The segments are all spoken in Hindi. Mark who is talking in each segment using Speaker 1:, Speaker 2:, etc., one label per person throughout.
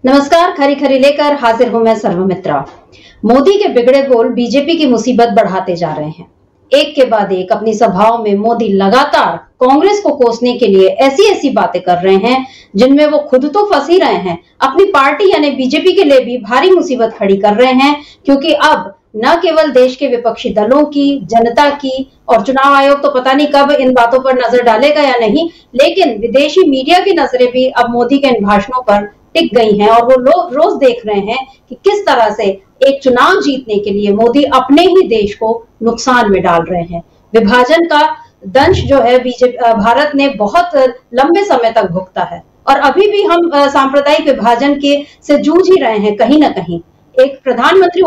Speaker 1: नमस्कार, खरी खरी लेकर हाजिर हूं मैं सर्वमित्रा। मोदी के बिगड़े बोल बीजेपी की मुसीबत बढ़ाते जा रहे हैं। एक के बाद एक अपनी सभाओं में मोदी लगातार कांग्रेस को कोसने के लिए ऐसी ऐसी बातें कर रहे हैं जिनमें वो खुद तो फंस ही रहे हैं, अपनी पार्टी यानी बीजेपी के लिए भी भारी मुसीबत खड़ी कर रहे हैं। क्योंकि अब न केवल देश के विपक्षी दलों की, जनता की और चुनाव आयोग तो पता नहीं कब इन बातों पर नजर डालेगा या नहीं, लेकिन विदेशी मीडिया की नजरें भी अब मोदी के इन भाषणों पर टिक गई हैं और वो लोग रोज देख रहे हैं कि किस तरह से एक चुनाव जीतने के लिए मोदी अपने ही देश को नुकसान में डाल रहे हैं। विभाजन का दंश जो है बीजेपी भारत ने बहुत लंबे समय तक भुगता है और अभी भी हम सांप्रदायिक विभाजन के से जूझ ही रहे हैं कहीं ना कहीं। एक प्रधानमंत्री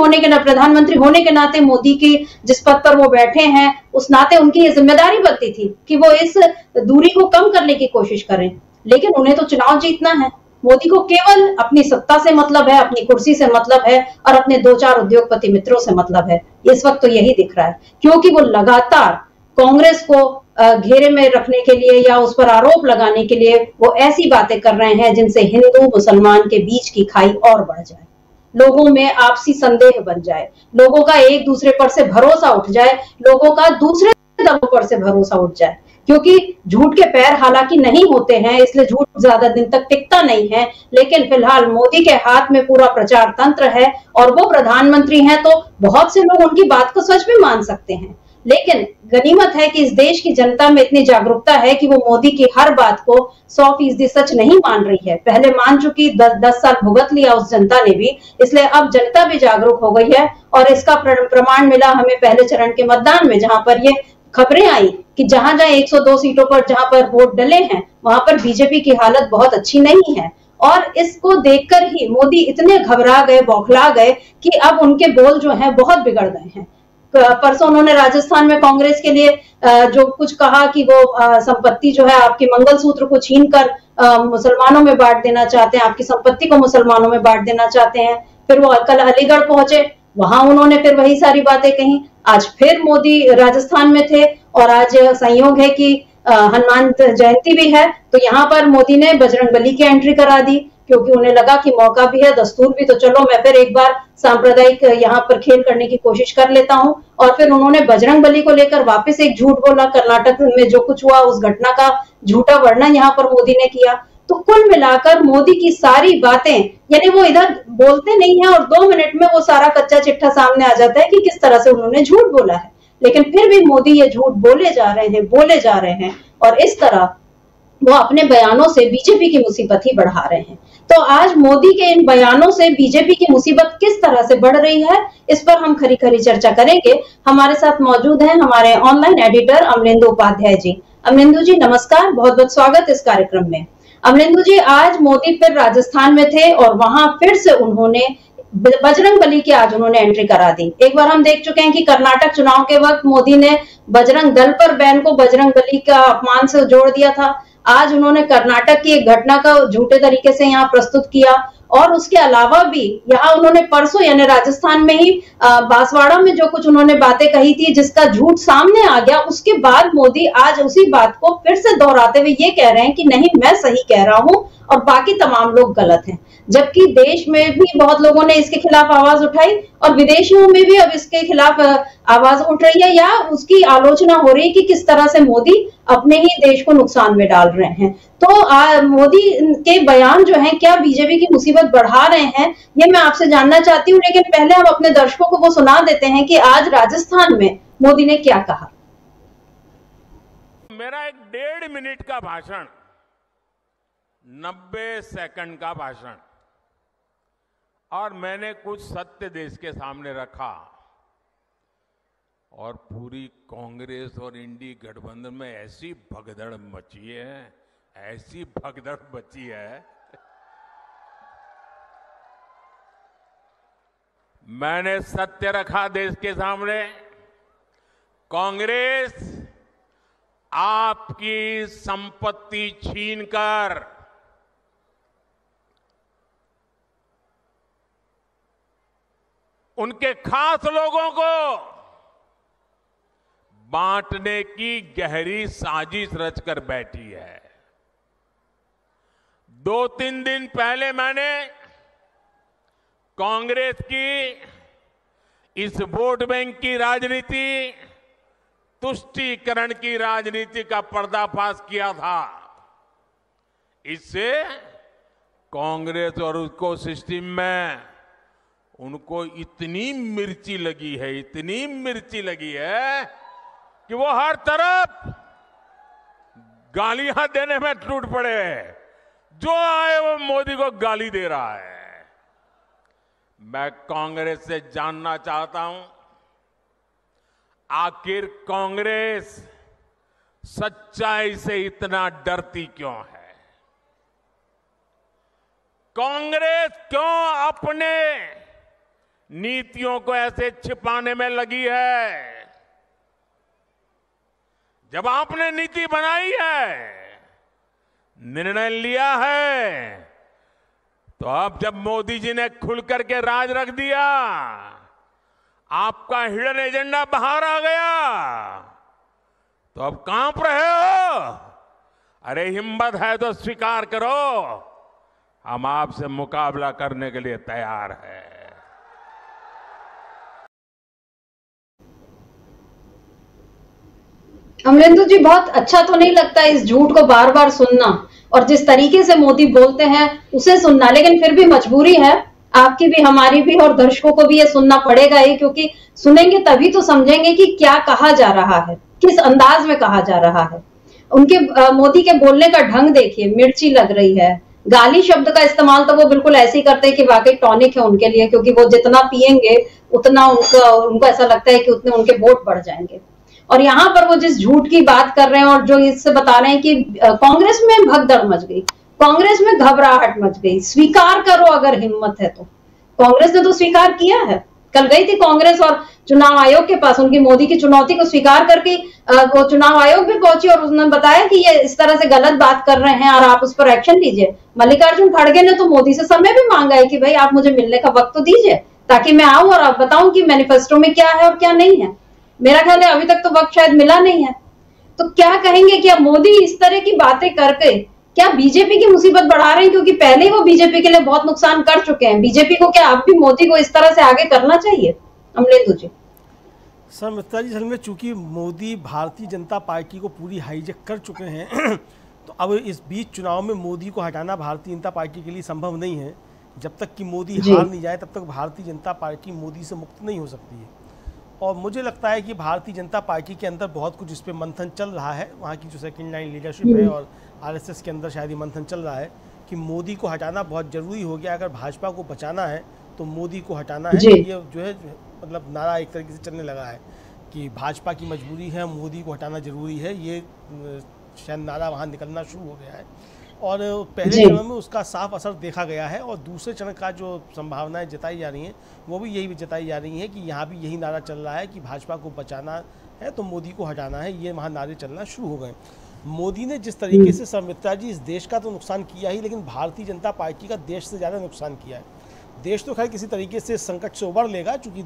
Speaker 1: होने के नाते मोदी की जिस पद पर वो बैठे हैं उस नाते उनकी ये जिम्मेदारी बनती थी कि वो इस दूरी को कम करने की कोशिश करें, लेकिन उन्हें तो चुनाव जीतना है। मोदी को केवल अपनी सत्ता से मतलब है, अपनी कुर्सी से मतलब है और अपने दो चार उद्योगपति मित्रों से मतलब है। इस वक्त तो यही दिख रहा है, क्योंकि वो लगातार कांग्रेस को घेरे में रखने के लिए या उस पर आरोप लगाने के लिए वो ऐसी बातें कर रहे हैं जिनसे हिंदू मुसलमान के बीच की खाई और बढ़ जाए, लोगों में आपसी संदेह बन जाए, लोगों का एक दूसरे पर से भरोसा उठ जाए, लोगों का दूसरे दलों पर से भरोसा उठ जाए। क्योंकि झूठ के पैर हालांकि नहीं होते हैं, इसलिए झूठ ज्यादा दिन तक टिकता नहीं है, लेकिन फिलहाल मोदी के हाथ में पूरा प्रचार तंत्र है और वो प्रधानमंत्री हैं तो बहुत से लोग उनकी बात को सच में मान सकते हैं। लेकिन गनीमत है कि इस देश की जनता में इतनी जागरूकता है कि वो मोदी की हर बात को 100% सच नहीं मान रही है। पहले मान चुकी, 10 साल भुगत लिया उस जनता ने भी, इसलिए अब जनता भी जागरूक हो गई है। और इसका प्रमाण मिला हमें पहले चरण के मतदान में, जहां पर ये खबरें आई कि जहां जहां 102 सीटों पर जहां पर वोट डले हैं वहां पर बीजेपी की हालत बहुत अच्छी नहीं है। और इसको देखकर ही मोदी इतने घबरा गए, बौखला गए कि अब उनके बोल जो हैं बहुत बिगड़ गए हैं। परसों उन्होंने राजस्थान में कांग्रेस के लिए जो कुछ कहा कि वो संपत्ति जो है आपके मंगलसूत्र को छीनकर मुसलमानों में बांट देना चाहते हैं, आपकी संपत्ति को मुसलमानों में बांट देना चाहते हैं। फिर वो कल अलीगढ़ पहुंचे, वहां उन्होंने फिर वही सारी बातें कही। आज फिर मोदी राजस्थान में थे और आज संयोग है कि हनुमान जयंती भी है, तो यहाँ पर मोदी ने बजरंगबली की एंट्री करा दी, क्योंकि उन्हें लगा कि मौका भी है, दस्तूर भी, तो चलो मैं फिर एक बार सांप्रदायिक यहाँ पर खेल करने की कोशिश कर लेता हूँ। और फिर उन्होंने बजरंगबली को लेकर वापस एक झूठ बोला। कर्नाटक में जो कुछ हुआ उस घटना का झूठा वर्णन यहाँ पर मोदी ने किया। तो कुल मिलाकर मोदी की सारी बातें, यानी वो इधर बोलते नहीं है और 2 मिनट में वो सारा कच्चा चिट्ठा सामने आ जाता है कि किस तरह से उन्होंने झूठ बोला है। लेकिन फिर भी मोदी ये झूठ बोले जा रहे हैं और इस तरह वो अपने बयानों से बीजेपी की मुसीबत ही बढ़ा रहे हैं। तो आज मोदी के इन बयानों से बीजेपी की मुसीबत किस तरह से बढ़ रही है, इस पर हम खरी खरी चर्चा करेंगे। हमारे साथ मौजूद हैं हमारे ऑनलाइन एडिटर अमलेंदु उपाध्याय जी। अमलेंदु जी नमस्कार, बहुत बहुत स्वागत इस कार्यक्रम में। अमलेंदु जी, आज मोदी फिर राजस्थान में थे और वहां फिर से उन्होंने बजरंगबली की आज उन्होंने एंट्री करा दी। एक बार हम देख चुके हैं कि कर्नाटक चुनाव के वक्त मोदी ने बजरंग दल पर बैन को बजरंगबली का अपमान से जोड़ दिया था। आज उन्होंने कर्नाटक की एक घटना का झूठे तरीके से यहाँ प्रस्तुत किया और उसके अलावा भी यहाँ उन्होंने परसों यानी राजस्थान में ही बांसवाड़ा में जो कुछ उन्होंने बातें कही थी जिसका झूठ सामने आ गया, उसके बाद मोदी आज उसी बात को फिर से दोहराते हुए ये कह रहे हैं कि नहीं मैं सही कह रहा हूं और बाकी तमाम लोग गलत हैं। जबकि देश में भी बहुत लोगों ने इसके खिलाफ आवाज उठाई और विदेशियों में भी अब इसके खिलाफ आवाज उठ रही है या उसकी आलोचना हो रही है कि किस तरह से मोदी अपने ही देश को नुकसान में डाल रहे हैं। तो मोदी के बयान जो हैं क्या बीजेपी की मुसीबत बढ़ा रहे हैं, ये मैं आपसे जानना चाहती हूँ। लेकिन पहले हम अपने दर्शकों को वो सुना देते हैं कि आज राजस्थान में मोदी ने क्या कहा।
Speaker 2: मेरा एक 1.5 मिनट का भाषण, 90 सेकंड का भाषण, और मैंने कुछ सत्य देश के सामने रखा और पूरी कांग्रेस और इंडी गठबंधन में ऐसी भगदड़ मची है, ऐसी भगदड़ मची है। मैंने सत्य रखा देश के सामने। कांग्रेस आपकी संपत्ति छीनकर उनके खास लोगों को बांटने की गहरी साजिश रचकर बैठी है। 2-3 दिन पहले मैंने कांग्रेस की इस वोट बैंक की राजनीति, तुष्टीकरण की राजनीति का पर्दाफाश किया था। इससे कांग्रेस और उसको सिस्टम में उनको इतनी मिर्ची लगी है, इतनी मिर्ची लगी है कि वो हर तरफ गालियां देने में टूट पड़े। जो आए वो मोदी को गाली दे रहा है। मैं कांग्रेस से जानना चाहता हूं, आखिर कांग्रेस सच्चाई से इतना डरती क्यों है? कांग्रेस क्यों अपने नीतियों को ऐसे छिपाने में लगी है? जब आपने नीति बनाई है, निर्णय लिया है, तो अब जब मोदी जी ने खुल करके राज रख दिया, आपका हिडन एजेंडा बाहर आ गया, तो अब कांप रहे हो? अरे हिम्मत है तो स्वीकार करो, हम आपसे मुकाबला करने के लिए तैयार हैं।
Speaker 1: अमरेंद्र जी, बहुत अच्छा तो नहीं लगता इस झूठ को बार बार सुनना और जिस तरीके से मोदी बोलते हैं उसे सुनना, लेकिन फिर भी मजबूरी है आपकी भी, हमारी भी, और दर्शकों को भी ये सुनना पड़ेगा ही, क्योंकि सुनेंगे तभी तो समझेंगे कि क्या कहा जा रहा है, किस अंदाज में कहा जा रहा है। उनके मोदी के बोलने का ढंग देखिए, मिर्ची लग रही है। गाली शब्द का इस्तेमाल तो वो बिल्कुल ऐसे ही करते हैं कि वाकई टॉनिक है उनके लिए, क्योंकि वो जितना पिएंगे उतना उनको ऐसा लगता है कि उतने उनके वोट बढ़ जाएंगे। और यहाँ पर वो जिस झूठ की बात कर रहे हैं और जो इससे बता रहे हैं कि कांग्रेस में भगदड़ मच गई, कांग्रेस में घबराहट मच गई, स्वीकार करो अगर हिम्मत है तो। कांग्रेस ने तो स्वीकार किया है, कल गई थी कांग्रेस और चुनाव आयोग के पास, उनकी मोदी की चुनौती को स्वीकार करके वो चुनाव आयोग भी पहुंची और उसने बताया कि ये इस तरह से गलत बात कर रहे हैं और आप उस पर एक्शन लीजिए। मल्लिकार्जुन खड़गे ने तो मोदी से समय भी मांगा है कि भाई आप मुझे मिलने का वक्त तो दीजिए ताकि मैं आऊं और आप बताऊं कि मैनिफेस्टो में क्या है और क्या नहीं है। मेरा ख्याल है अभी तक तो वक्त शायद मिला नहीं है। तो क्या कहेंगे, क्या मोदी इस तरह की बातें करके क्या बीजेपी की मुसीबत बढ़ा रहे हैं? क्योंकि पहले ही वो बीजेपी के लिए बहुत नुकसान कर चुके हैं। बीजेपी को क्या अब भी मोदी को इस तरह से आगे करना चाहिए? अमलेंदु जी।
Speaker 3: सर मित्रा जी, असल में चूंकि मोदी भारतीय जनता पार्टी को पूरी हाईजैक कर चुके हैं तो अब इस बीच चुनाव में मोदी को हटाना भारतीय जनता पार्टी के लिए संभव नहीं है। जब तक कि मोदी हार नहीं जाए तब तक भारतीय जनता पार्टी मोदी से मुक्त नहीं हो सकती है। और मुझे लगता है कि भारतीय जनता पार्टी के अंदर बहुत कुछ इस पर मंथन चल रहा है। वहाँ की जो सेकेंड लाइन लीडरशिप है और आरएसएस के अंदर शायद ये मंथन चल रहा है कि मोदी को हटाना बहुत ज़रूरी हो गया। अगर भाजपा को बचाना है तो मोदी को हटाना है। ये जो है मतलब नारा एक तरीके से चलने लगा है कि भाजपा की मजबूरी है, मोदी को हटाना ज़रूरी है। ये शायद नारा वहाँ निकलना शुरू हो गया है और पहले चरण में उसका साफ असर देखा गया है। और दूसरे चरण का जो संभावनाएं जताई जा रही हैं वो भी यही जताई जा रही हैं कि यहाँ भी यही नारा चल रहा है कि भाजपा को बचाना है तो मोदी को हटाना है। ये वहाँ नारे चलना शुरू हो गए। मोदी ने जिस तरीके से सर मित्रा जी इस देश का तो नुकसान किया ही, लेकिन भारतीय जनता पार्टी का देश से ज़्यादा नुकसान किया है। देश तो खैर किसी तरीके से संकट से उबर लेगा, चूँकि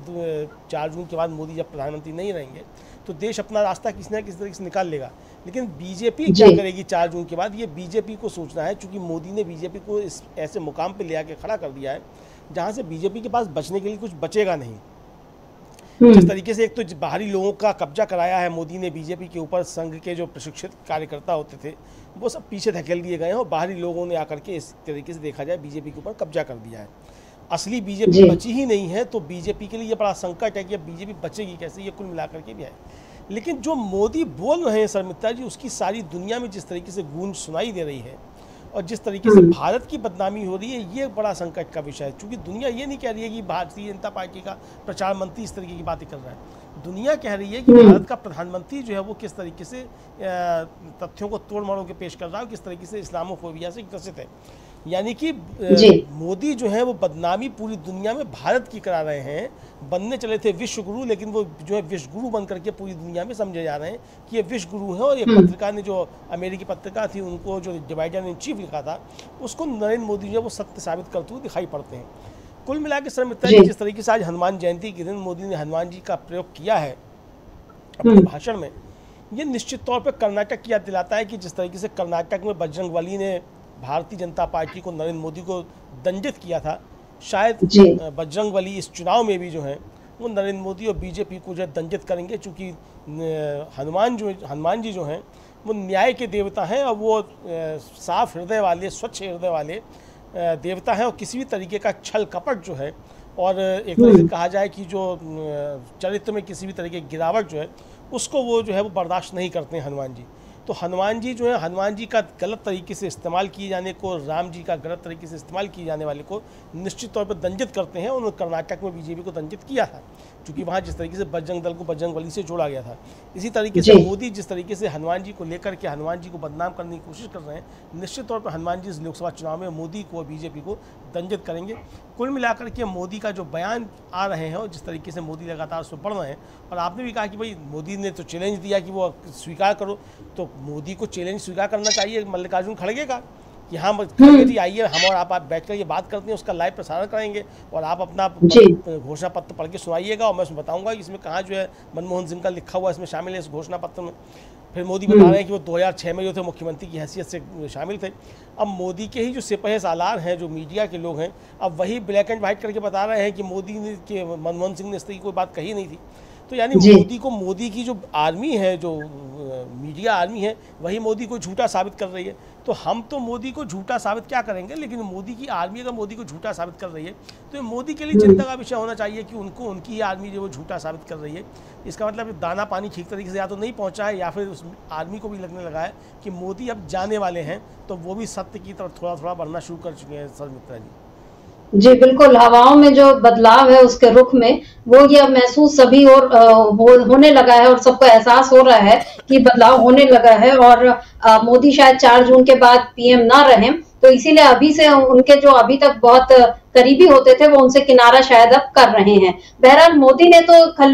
Speaker 3: 4 जून के बाद मोदी जब प्रधानमंत्री नहीं रहेंगे तो देश अपना रास्ता किसी न किसी तरीके से निकाल लेगा। लेकिन बीजेपी क्या करेगी 4 जून के बाद, ये बीजेपी को सोचना है। चूँकि मोदी ने बीजेपी को इस ऐसे मुकाम पे ले आके खड़ा कर दिया है जहाँ से बीजेपी के पास बचने के लिए कुछ बचेगा नहीं। जिस तरीके से एक तो बाहरी लोगों का कब्जा कराया है मोदी ने बीजेपी के ऊपर, संघ के जो प्रशिक्षित कार्यकर्ता होते थे वो सब पीछे धकेल दिए गए हैं और बाहरी लोगों ने आकर के इस तरीके से देखा जाए बीजेपी के ऊपर कब्जा कर दिया है। असली बीजेपी बची ही नहीं है तो बीजेपी के लिए ये बड़ा संकट है कि अब बीजेपी बचेगी कैसे, ये कुल मिलाकर के भी है। लेकिन जो मोदी बोल रहे हैं सर मित्रा जी, उसकी सारी दुनिया में जिस तरीके से गूंज सुनाई दे रही है और जिस तरीके से भारत की बदनामी हो रही है, ये बड़ा संकट का विषय है। क्योंकि दुनिया ये नहीं कह रही है कि भारतीय जनता पार्टी का प्रचार मंत्री इस तरीके की बातें कर रहा है। दुनिया कह रही है कि भारत का प्रधानमंत्री जो है वो किस तरीके से तथ्यों को तोड़ मरोड़ के पेश कर रहा है, किस तरीके से इस्लामोफोबिया से ग्रसित है। यानी कि मोदी जो है वो बदनामी पूरी दुनिया में भारत की करा रहे हैं। बनने चले थे विश्व गुरु, लेकिन वो जो है विश्व गुरु बन करके पूरी दुनिया में समझे जा रहे हैं कि ये विश्व गुरु है। और ये पत्रिका ने, जो अमेरिकी पत्रिका थी, उनको जो डिवाइडर इन चीफ लिखा था, उसको नरेंद्र मोदी जो है वो सत्य साबित करते हुए दिखाई पड़ते हैं। कुल मिला के सर मित्रा जी, जिस तरीके से आज हनुमान जयंती के दिन मोदी ने हनुमान जी का प्रयोग किया है अपने भाषण में, ये निश्चित तौर पर कर्नाटक की याद दिलाता है कि जिस तरीके से कर्नाटक में बजरंगबली ने भारतीय जनता पार्टी को, नरेंद्र मोदी को दंडित किया था, शायद बजरंगबली इस चुनाव में भी जो है वो नरेंद्र मोदी और बीजेपी को जो है दंडित करेंगे, चूँकि हनुमान जी जो हैं वो न्याय के देवता हैं और वो साफ हृदय वाले, स्वच्छ हृदय वाले देवता हैं और किसी भी तरीके का छल कपट जो है और एक तरह से कहा जाए कि जो चरित्र में किसी भी तरीके की गिरावट जो है उसको वो जो है वो बर्दाश्त नहीं करते हैं हनुमान जी। तो हनुमान जी जो है, हनुमान जी का गलत तरीके से इस्तेमाल किए जाने को, राम जी का गलत तरीके से इस्तेमाल किए जाने वाले को निश्चित तौर पर दंडित करते हैं। उन्होंने कर्नाटक में बीजेपी को दंडित किया था, क्योंकि वहाँ जिस तरीके से बजरंग दल को बजरंगबली से जोड़ा गया था। इसी तरीके से मोदी जिस तरीके से हनुमान जी को लेकर के हनुमान जी को बदनाम करने की कोशिश कर रहे हैं, निश्चित तौर पर हनुमान जी इस लोकसभा चुनाव में मोदी को और बीजेपी को दंडित करेंगे। कुल मिलाकर के मोदी का जो बयान आ रहे हैं और जिस तरीके से मोदी लगातार उसमें बढ़ रहे हैं, और आपने भी कहा कि भाई मोदी ने तो चैलेंज दिया कि वो स्वीकार करो, तो मोदी को चैलेंज स्वीकार करना चाहिए मल्लिकार्जुन खड़गे का कि हाँ खड़गे जी आइए, हम और आप बैठ कर ये बात करते हैं, उसका लाइव प्रसारण करेंगे और आप अपना घोषणा पत्र पढ़ के सुनाइएगा और मैं उसमें बताऊंगा कि इसमें कहाँ जो है मनमोहन सिंह का लिखा हुआ इसमें शामिल है इस घोषणा पत्र में। फिर मोदी बता रहे हैं कि वो 2006 में जो थे मुख्यमंत्री की हैसियत से शामिल थे। अब मोदी के ही जो सिपह सालार हैं, जो मीडिया के लोग हैं, अब वही ब्लैक एंड वाइट करके बता रहे हैं कि मोदी ने कि मनमोहन सिंह ने इस तरह की कोई बात कही नहीं थी। तो यानी मोदी की जो आर्मी है, जो मीडिया आर्मी है, वही मोदी को झूठा साबित कर रही है। तो हम तो मोदी को झूठा साबित क्या करेंगे, लेकिन मोदी की आर्मी अगर मोदी को झूठा साबित कर रही है तो ये मोदी के लिए चिंता का विषय होना चाहिए कि उनको उनकी ही आर्मी जो वो झूठा साबित कर रही है। इसका मतलब दाना पानी ठीक तरीके से या तो नहीं पहुंचा है या फिर उस आर्मी को भी लगने लगा है कि मोदी अब जाने वाले हैं, तो वो भी सत्य की तरफ थोड़ा थोड़ा बढ़ना शुरू कर चुके हैं। सर मित्रा
Speaker 1: जी बिल्कुल, हवाओं में जो बदलाव है उसके रुख में वो यह महसूस सभी और होने लगा है और सबको एहसास हो रहा है कि बदलाव होने लगा है और मोदी शायद 4 जून के बाद पीएम ना रहे, तो इसीलिए अभी से उनके जो अभी तक बहुत करीबी होते थे वो उनसे किनारा शायद अब कर रहे हैं। बहरहाल मोदी ने तो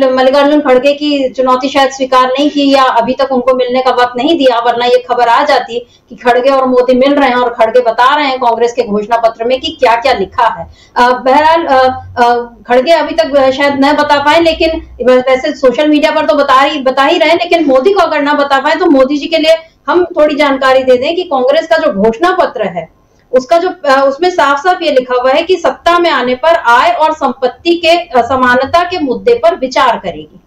Speaker 1: मल्लिकार्जुन खड़गे की चुनौती शायद स्वीकार नहीं की या अभी तक उनको मिलने का वक्त नहीं दिया, वरना ये खबर आ जाती कि खड़गे और मोदी मिल रहे हैं और खड़गे बता रहे हैं कांग्रेस के घोषणा पत्र में कि क्या क्या लिखा है। बहरहाल खड़गे अभी तक शायद न बता पाए, लेकिन वैसे सोशल मीडिया पर तो बता ही रहे, लेकिन मोदी को अगर ना बता पाए तो मोदी जी के लिए हम थोड़ी जानकारी दे दें कि कांग्रेस का जो घोषणा पत्र है उसका जो उसमें साफ साफ ये लिखा हुआ है कि सत्ता में आने पर आय और संपत्ति के असमानता के मुद्दे पर विचार करेगी।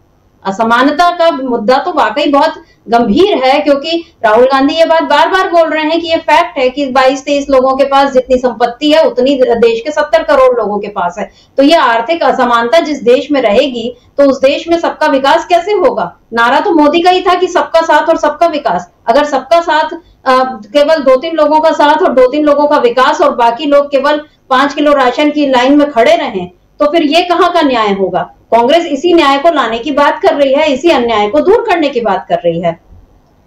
Speaker 1: असमानता का मुद्दा तो वाकई बहुत गंभीर है, क्योंकि राहुल गांधी ये बात बार बार बोल रहे हैं कि ये फैक्ट है कि 22-23 लोगों के पास जितनी संपत्ति है उतनी देश के 70 करोड़ लोगों के पास है। तो ये आर्थिक असमानता जिस देश में रहेगी तो उस देश में सबका विकास कैसे होगा। नारा तो मोदी का ही था कि सबका साथ और सबका विकास। अगर सबका साथ केवल 2-3 लोगों का साथ और 2-3 लोगों का विकास और बाकी लोग केवल 5 किलो राशन की लाइन में खड़े रहें, तो फिर ये कहाँ का न्याय होगा। कांग्रेस इसी न्याय को लाने की बात कर रही है, इसी अन्याय को दूर करने की बात कर रही है।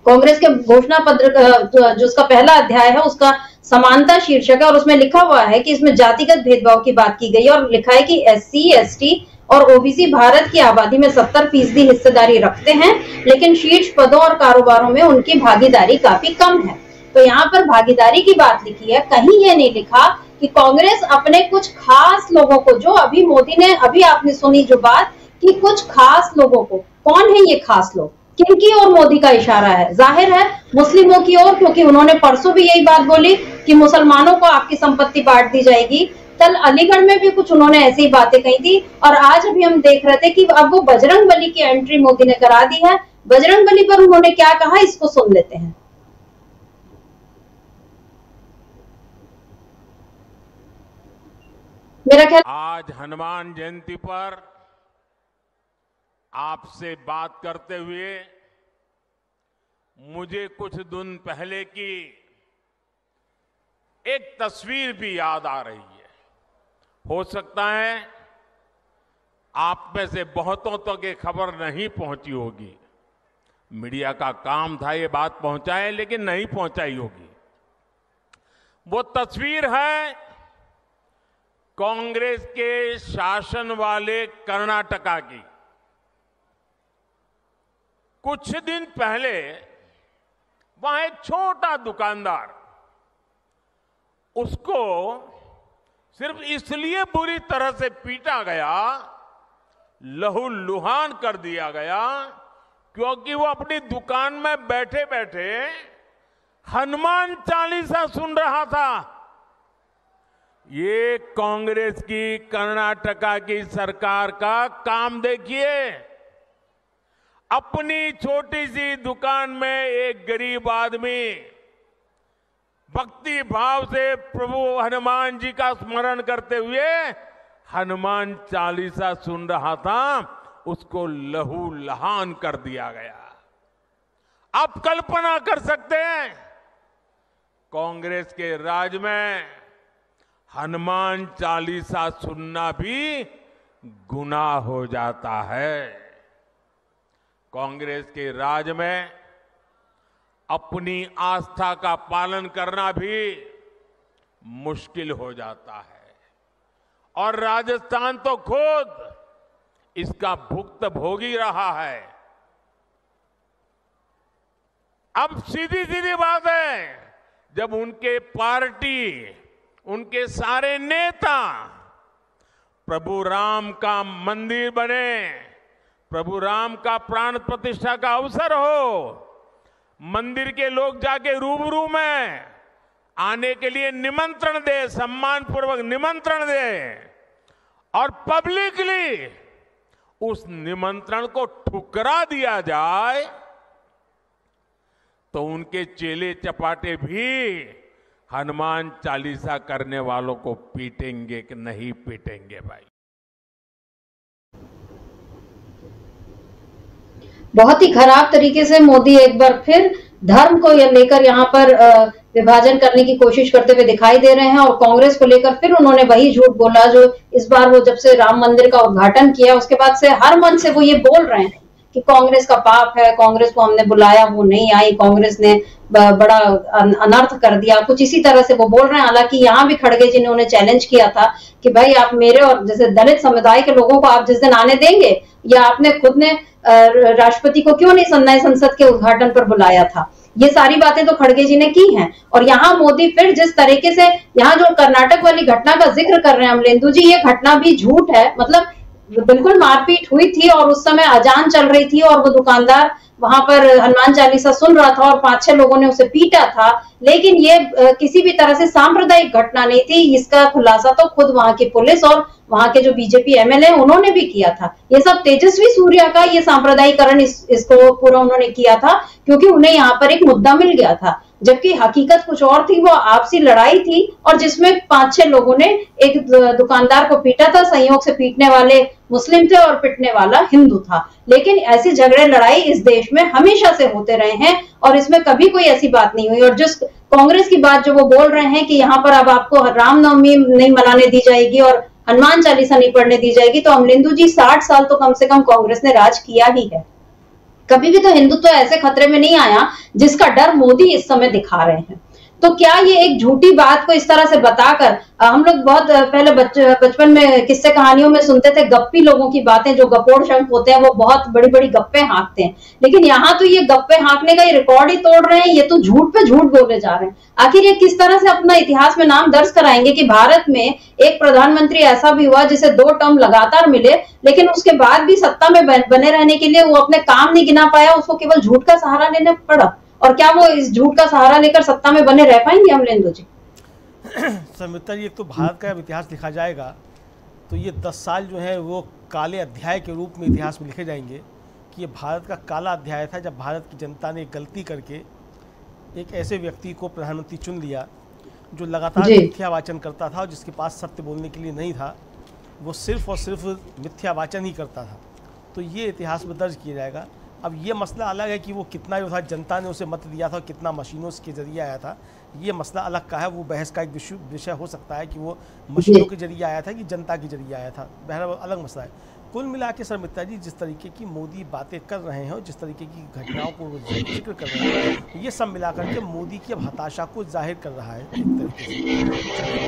Speaker 1: कांग्रेस के घोषणा पत्र जो उसका पहला अध्याय है उसका समानता शीर्षक है और उसमें लिखा हुआ है कि इसमें जातिगत भेदभाव की बात की गई है और लिखा है कि SC, ST और OBC भारत की आबादी में 70% हिस्सेदारी रखते हैं, लेकिन शीर्ष पदों और कारोबारों में उनकी भागीदारी काफी कम है। तो यहाँ पर भागीदारी की बात लिखी है, कहीं ये नहीं लिखा कि कांग्रेस अपने कुछ खास लोगों को, जो अभी मोदी ने अभी आपने सुनी जो बात कि कुछ खास लोगों को, कौन है ये खास लोग, किनकी ओर मोदी का इशारा है। जाहिर है मुस्लिमों की ओर, क्योंकि उन्होंने परसों भी यही बात बोली कि मुसलमानों को आपकी संपत्ति बांट दी जाएगी। कल अलीगढ़ में भी कुछ उन्होंने ऐसी बातें कही थी और आज अभी हम देख रहे थे कि अब वो बजरंगबली की एंट्री मोदी ने करा दी है। बजरंगबली पर उन्होंने क्या कहा, इसको सुन लेते हैं। मेरा ख्याल
Speaker 2: आज हनुमान जयंती पर आपसे बात करते हुए मुझे कुछ दिन पहले की एक तस्वीर भी याद आ रही है। हो सकता है आप में से बहुतों तक ये खबर नहीं पहुंची होगी, मीडिया का काम था ये बात पहुंचाए, लेकिन नहीं पहुंचाई होगी। वो तस्वीर है कांग्रेस के शासन वाले कर्नाटका की। कुछ दिन पहले वहां एक छोटा दुकानदार, उसको सिर्फ इसलिए बुरी तरह से पीटा गया, लहूलुहान कर दिया गया, क्योंकि वो अपनी दुकान में बैठे बैठे हनुमान चालीसा सुन रहा था। ये कांग्रेस की कर्नाटका की सरकार का काम देखिए। अपनी छोटी सी दुकान में एक गरीब आदमी भक्ति भाव से प्रभु हनुमान जी का स्मरण करते हुए हनुमान चालीसा सुन रहा था, उसको लहू लहान कर दिया गया। आप कल्पना कर सकते हैं, कांग्रेस के राज में हनुमान चालीसा सुनना भी गुनाह हो जाता है। कांग्रेस के राज में अपनी आस्था का पालन करना भी मुश्किल हो जाता है, और राजस्थान तो खुद इसका भुक्तभोगी रहा है। अब सीधी सीधी बात है, जब उनके पार्टी, उनके सारे नेता प्रभु राम का मंदिर बने, प्रभु राम का प्राण प्रतिष्ठा का अवसर हो, मंदिर के लोग जाके रूबरू में आने के लिए निमंत्रण दे, सम्मान पूर्वक निमंत्रण दे, और पब्लिकली उस निमंत्रण को ठुकरा दिया जाए, तो उनके चेले चपाटे भी हनुमान चालीसा करने वालों को पीटेंगे कि नहीं पीटेंगे भाई।
Speaker 1: बहुत ही खराब तरीके से मोदी एक बार फिर धर्म को लेकर यहाँ पर विभाजन करने की कोशिश करते हुए दिखाई दे रहे हैं, और कांग्रेस को लेकर फिर उन्होंने वही झूठ बोला जो इस बार वो जब से राम मंदिर का उद्घाटन किया उसके बाद से हर मंच से वो ये बोल रहे हैं कि कांग्रेस का पाप है, कांग्रेस को हमने बुलाया वो नहीं आई, कांग्रेस ने बड़ा अनर्थ कर दिया, कुछ इसी तरह से वो बोल रहे हैं। हालांकि यहाँ भी खड़गे जी ने उन्हें चैलेंज किया था कि भाई आप मेरे और जैसे दलित समुदाय के लोगों को आप जिस दिन आने देंगे, या आपने खुद ने राष्ट्रपति को क्यों नहीं नए संसद के उद्घाटन पर बुलाया था। ये सारी बातें तो खड़गे जी ने की हैं। और यहाँ मोदी फिर जिस तरीके से यहाँ जो कर्नाटक वाली घटना का जिक्र कर रहे हैं अमलेंदु जी, ये घटना भी झूठ है। मतलब बिल्कुल मारपीट हुई थी और उस समय अजान चल रही थी और वो दुकानदार वहां पर हनुमान चालीसा सुन रहा था और 5-6 लोगों ने उसे पीटा था, लेकिन ये किसी भी तरह से सांप्रदायिक घटना नहीं थी। इसका खुलासा तो खुद वहां की पुलिस और वहां के जो बीजेपी एमएलए उन्होंने भी किया था। ये सब तेजस्वी सूर्या का ये सांप्रदायिकरण इसको पूरा उन्होंने किया था, क्योंकि उन्हें यहाँ पर एक मुद्दा मिल गया था, जबकि हकीकत कुछ और थी। वो आपसी लड़ाई थी और जिसमें 5-6 लोगों ने एक दुकानदार को पीटा था। संयोग से पीटने वाले मुस्लिम थे और पिटने वाला हिंदू था। लेकिन ऐसे झगड़े लड़ाई इस देश में हमेशा से होते रहे हैं और इसमें कभी कोई ऐसी बात नहीं हुई। और जिस कांग्रेस की बात जो वो बोल रहे हैं कि यहाँ पर अब आपको रामनवमी नहीं मनाने दी जाएगी और हनुमान चालीसा नहीं पढ़ने दी जाएगी, तो अमलेंदु जी 60 साल तो कम से कम कांग्रेस ने राज किया ही है। कभी भी तो हिंदुत्व ऐसे खतरे में नहीं आया जिसका डर मोदी इस समय दिखा रहे हैं। तो क्या ये एक झूठी बात को इस तरह से बताकर, हम लोग बहुत पहले बचपन में किस्से कहानियों में सुनते थे गप्पी लोगों की बातें, जो गपोड़ शंख होते हैं वो बहुत बड़ी बड़ी गप्पे हाँकते हैं, लेकिन यहाँ तो ये गप्पे हाँकने का ये रिकॉर्ड ही तोड़ रहे हैं। ये तो झूठ पे झूठ बोले जा रहे हैं। आखिर ये किस तरह से अपना इतिहास में नाम दर्ज कराएंगे कि भारत में एक प्रधानमंत्री ऐसा भी हुआ जिसे 2 टर्म लगातार मिले, लेकिन उसके बाद भी सत्ता में बने रहने के लिए वो अपने काम नहीं गिना पाया, उसको केवल झूठ का सहारा लेना पड़ा। और क्या वो इस झूठ का सहारा लेकर सत्ता में बने रह पाएंगे अमलेंदु जी?
Speaker 3: संमित्रा जी, एक तो भारत का इतिहास लिखा जाएगा तो ये 10 साल जो है वो काले अध्याय के रूप में इतिहास में लिखे जाएंगे कि ये भारत का काला अध्याय था, जब भारत की जनता ने गलती करके एक ऐसे व्यक्ति को प्रधानमंत्री चुन लिया जो लगातार मिथ्यावाचन करता था और जिसके पास सत्य बोलने के लिए नहीं था, वो सिर्फ और सिर्फ मिथ्यावाचन ही करता था। तो ये इतिहास में दर्ज किया जाएगा। अब ये मसला अलग है कि वो कितना जो था जनता ने उसे मत दिया था, कितना मशीनों के जरिए आया था, ये मसला अलग का है। वो बहस का एक विषय हो सकता है कि वो मशीनों के जरिए आया था कि जनता के जरिए आया था, बहरहाल अलग मसला है। कुल मिला के सर मित्रा जी, जिस तरीके की मोदी बातें कर रहे हैं और जिस तरीके की घटनाओं को जिक्र कर रहे हैं, ये सब मिलाकर के मोदी की अब हताशा को जाहिर कर रहा है एक तरीके से।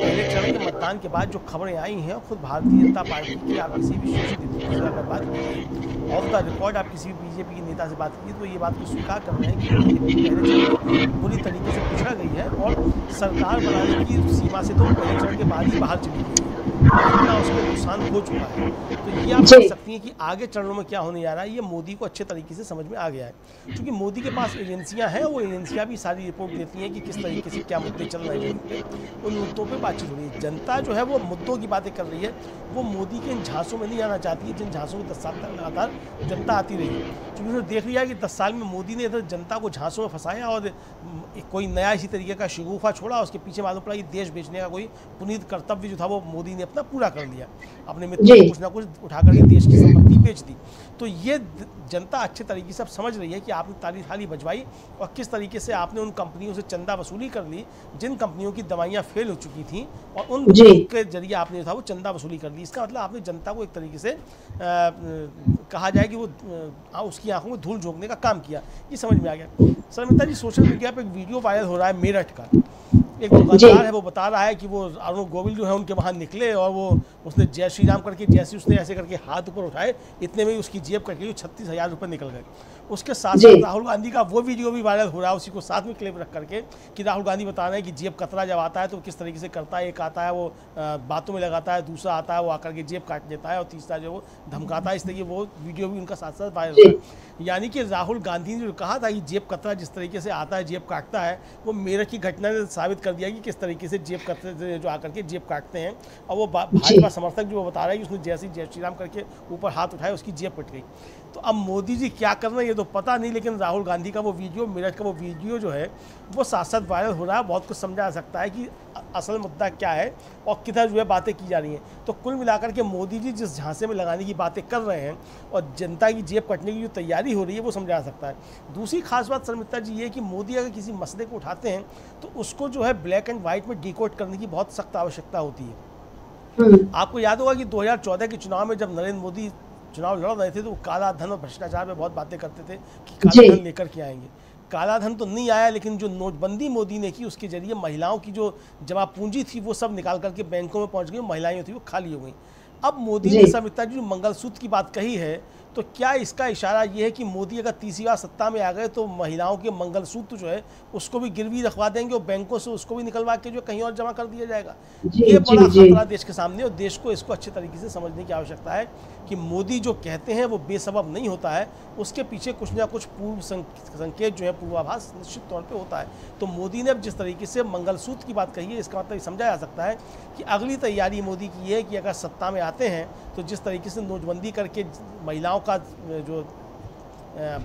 Speaker 3: पहले चरण के मतदान के बाद जो खबरें आई हैं, खुद भारतीय जनता पार्टी की, आप किसी भी शीर्ष अगर बात कीजिए ऑफ द रिकॉर्ड, आप किसी भी बीजेपी के नेता से बात कीजिए तो ये बात को स्वीकार कर रहे हैं कि पहले चरण पूरी तरीके से पिछड़ा गई है और सरकार बनाने की सीमा से तो पहले चरण के बाद ही बाहर चली गई है। इतना उसको नुकसान हो चुका है। तो ये आप समझ सकती हैं कि आगे चरणों में क्या होने जा रहा है। ये मोदी को अच्छे तरीके से समझ में आ गया है, क्योंकि मोदी के पास एजेंसियां हैं, वो एजेंसियां भी सारी रिपोर्ट देती हैं कि किस तरीके से क्या मुद्दे चल रहे हैं, उन मुद्दों पे बातचीत हो रही है। जनता जो है वो मुद्दों की बातें कर रही है, वो मोदी के इन झांसों में नहीं आना चाहती है, जिन झांसों में 10 साल तक लगातार जनता आती रही है। क्योंकि उन्होंने देख लिया कि 10 साल में मोदी ने इधर जनता को झांसों में फंसाया और कोई नया इसी तरीके का शगुफा छोड़ा, उसके पीछे मालूम पड़ा कि देश बेचने का कोई पुनीत कर्तव्य जो था वो मोदी ने अपना पूरा कर लिया, अपने मित्रों को कुछ ना कुछ उठा करके देश की संपत्ति बेच दी। तो ये जनता अच्छे तरीके से अब समझ रही है कि आपने ताली थाली बजवाई और किस तरीके से आपने उन कंपनियों से चंदा वसूली कर ली जिन कंपनियों की दवाइयाँ फेल हो चुकी थी, और उन के जरिए आपने जो था वो चंदा वसूली कर ली। इसका मतलब आपने जनता को एक तरीके से कहा जाए कि वो उसकी आंखों में धूल झोंकने का काम किया। ये समझ में आ गया। शर्मिष्ठा जी, सोशल मीडिया पर एक वीडियो वायरल हो रहा है मेरठ का। एक दुकानदार है, वो बता रहा है कि वो अरुण गोविल जो है उनके वहाँ निकले और वो उसने जय श्री राम करके जैसे उसने ऐसे करके हाथ ऊपर उठाए, इतने में ही उसकी जेब कट गई, 36,000 रुपये निकल गए। उसके साथ साथ राहुल गांधी का वो वीडियो भी वायरल हो रहा है, उसी को साथ में क्लिप रख करके, कि राहुल गांधी बता रहे हैं कि जेब कतरा जब आता है तो किस तरीके से करता है। एक आता है वो बातों में लगाता है, दूसरा आता है वो आकर के जेब काट देता है, और तीसरा जो वो धमकाता है। इस तरीके वो वीडियो भी उनका साथ साथ वायरल हो रहा है। यानी कि राहुल गांधी ने जो कहा था कि जेब कतरा जिस तरीके से आता है, जेब काटता है, वो मेरठ की घटना ने साबित कर दिया कि किस तरीके से जेब कतरे जो आकर के जेब काटते हैं। और वो भाजपा समर्थक जो बता रहा है कि उसने जैसे जय श्री राम करके ऊपर हाथ उठाया, उसकी जेब कट गई। तो अब मोदी जी क्या कर रहे हैं ये तो पता नहीं, लेकिन राहुल गांधी का वो वीडियो, मेरठ का वो वीडियो जो है वो साथ साथ वायरल हो रहा है। बहुत कुछ समझा सकता है कि असल मुद्दा क्या है और किधर जो है बातें की जा रही हैं। तो कुल मिलाकर के मोदी जी जिस झांसे में लगाने की बातें कर रहे हैं और जनता की जेब कटने की जो तैयारी हो रही है वो समझा सकता है। दूसरी खास बात शर्मिष्ठा जी ये कि मोदी अगर किसी मसले को उठाते हैं तो उसको जो है ब्लैक एंड व्हाइट में डिकोड करने की बहुत सख्त आवश्यकता होती है। आपको याद होगा कि 2014 के चुनाव में जब नरेंद्र मोदी चुनाव लड़ रहे थे तो वो काला धन और भ्रष्टाचार में बहुत बातें करते थे कि काला धन लेकर के आएंगे। काला धन तो नहीं आया, लेकिन जो नोटबंदी मोदी ने की उसके जरिए महिलाओं की जो जमा पूंजी थी वो सब निकाल करके बैंकों में पहुंच गई, महिलाएं थी वो खाली हो गई। अब मोदी ने शर्मिष्ठा जी जो मंगलसूत्र की बात कही है, तो क्या इसका इशारा ये है कि मोदी अगर तीसरी बार सत्ता में आ गए तो महिलाओं के मंगलसूत्र जो है उसको भी गिरवी रखवा देंगे और बैंकों से उसको भी निकलवा के जो कहीं और जमा कर दिया जाएगा? ये बड़ा खतरा देश के सामने, और देश को इसको अच्छे तरीके से समझने की आवश्यकता है कि मोदी जो कहते हैं वो बेसबब नहीं होता है, उसके पीछे कुछ ना कुछ पूर्व संकेत जो है, पूर्वाभास निश्चित तौर पे होता है। तो मोदी ने अब जिस तरीके से मंगलसूत्र की बात कही है, इसका मतलब समझा जा सकता है कि अगली तैयारी मोदी की है कि अगर सत्ता में आते हैं तो जिस तरीके से नोटबंदी करके महिलाओं का जो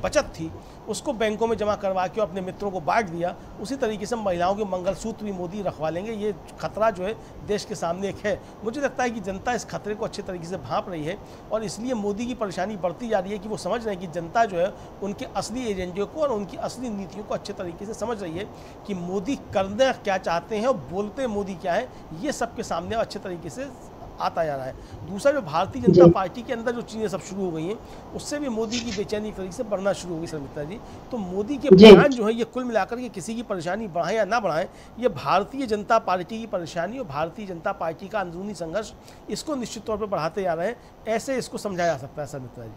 Speaker 3: बचत थी उसको बैंकों में जमा करवा के अपने मित्रों को बांट दिया, उसी तरीके से महिलाओं के मंगलसूत्र भी मोदी रखवा लेंगे। ये खतरा जो है देश के सामने एक है। मुझे लगता है कि जनता इस खतरे को अच्छे तरीके से भांप रही है और इसलिए मोदी की परेशानी बढ़ती जा रही है कि वो समझ रहे हैं कि जनता जो है उनके असली एजेंडे को और उनकी असली नीतियों को अच्छे तरीके से समझ रही है कि मोदी करना क्या चाहते हैं और बोलते मोदी क्या है, ये सबके सामने अच्छे तरीके से आता जा रहा है। दूसरा जो भारतीय जनता पार्टी के अंदर जो चीज़ें सब शुरू हो गई हैं उससे भी मोदी की बेचैनी एक तरीके से बढ़ना शुरू हो गई शर्मिष्ठा जी। तो मोदी के बयान जो है ये कुल मिलाकर के किसी की परेशानी बढ़ाएं या ना बढ़ाएं, ये भारतीय जनता पार्टी की परेशानी और भारतीय जनता पार्टी का अंदरूनी संघर्ष इसको निश्चित तौर पर बढ़ाते जा रहे हैं, ऐसे इसको समझाया जा सकता है शर्मिष्ठा जी।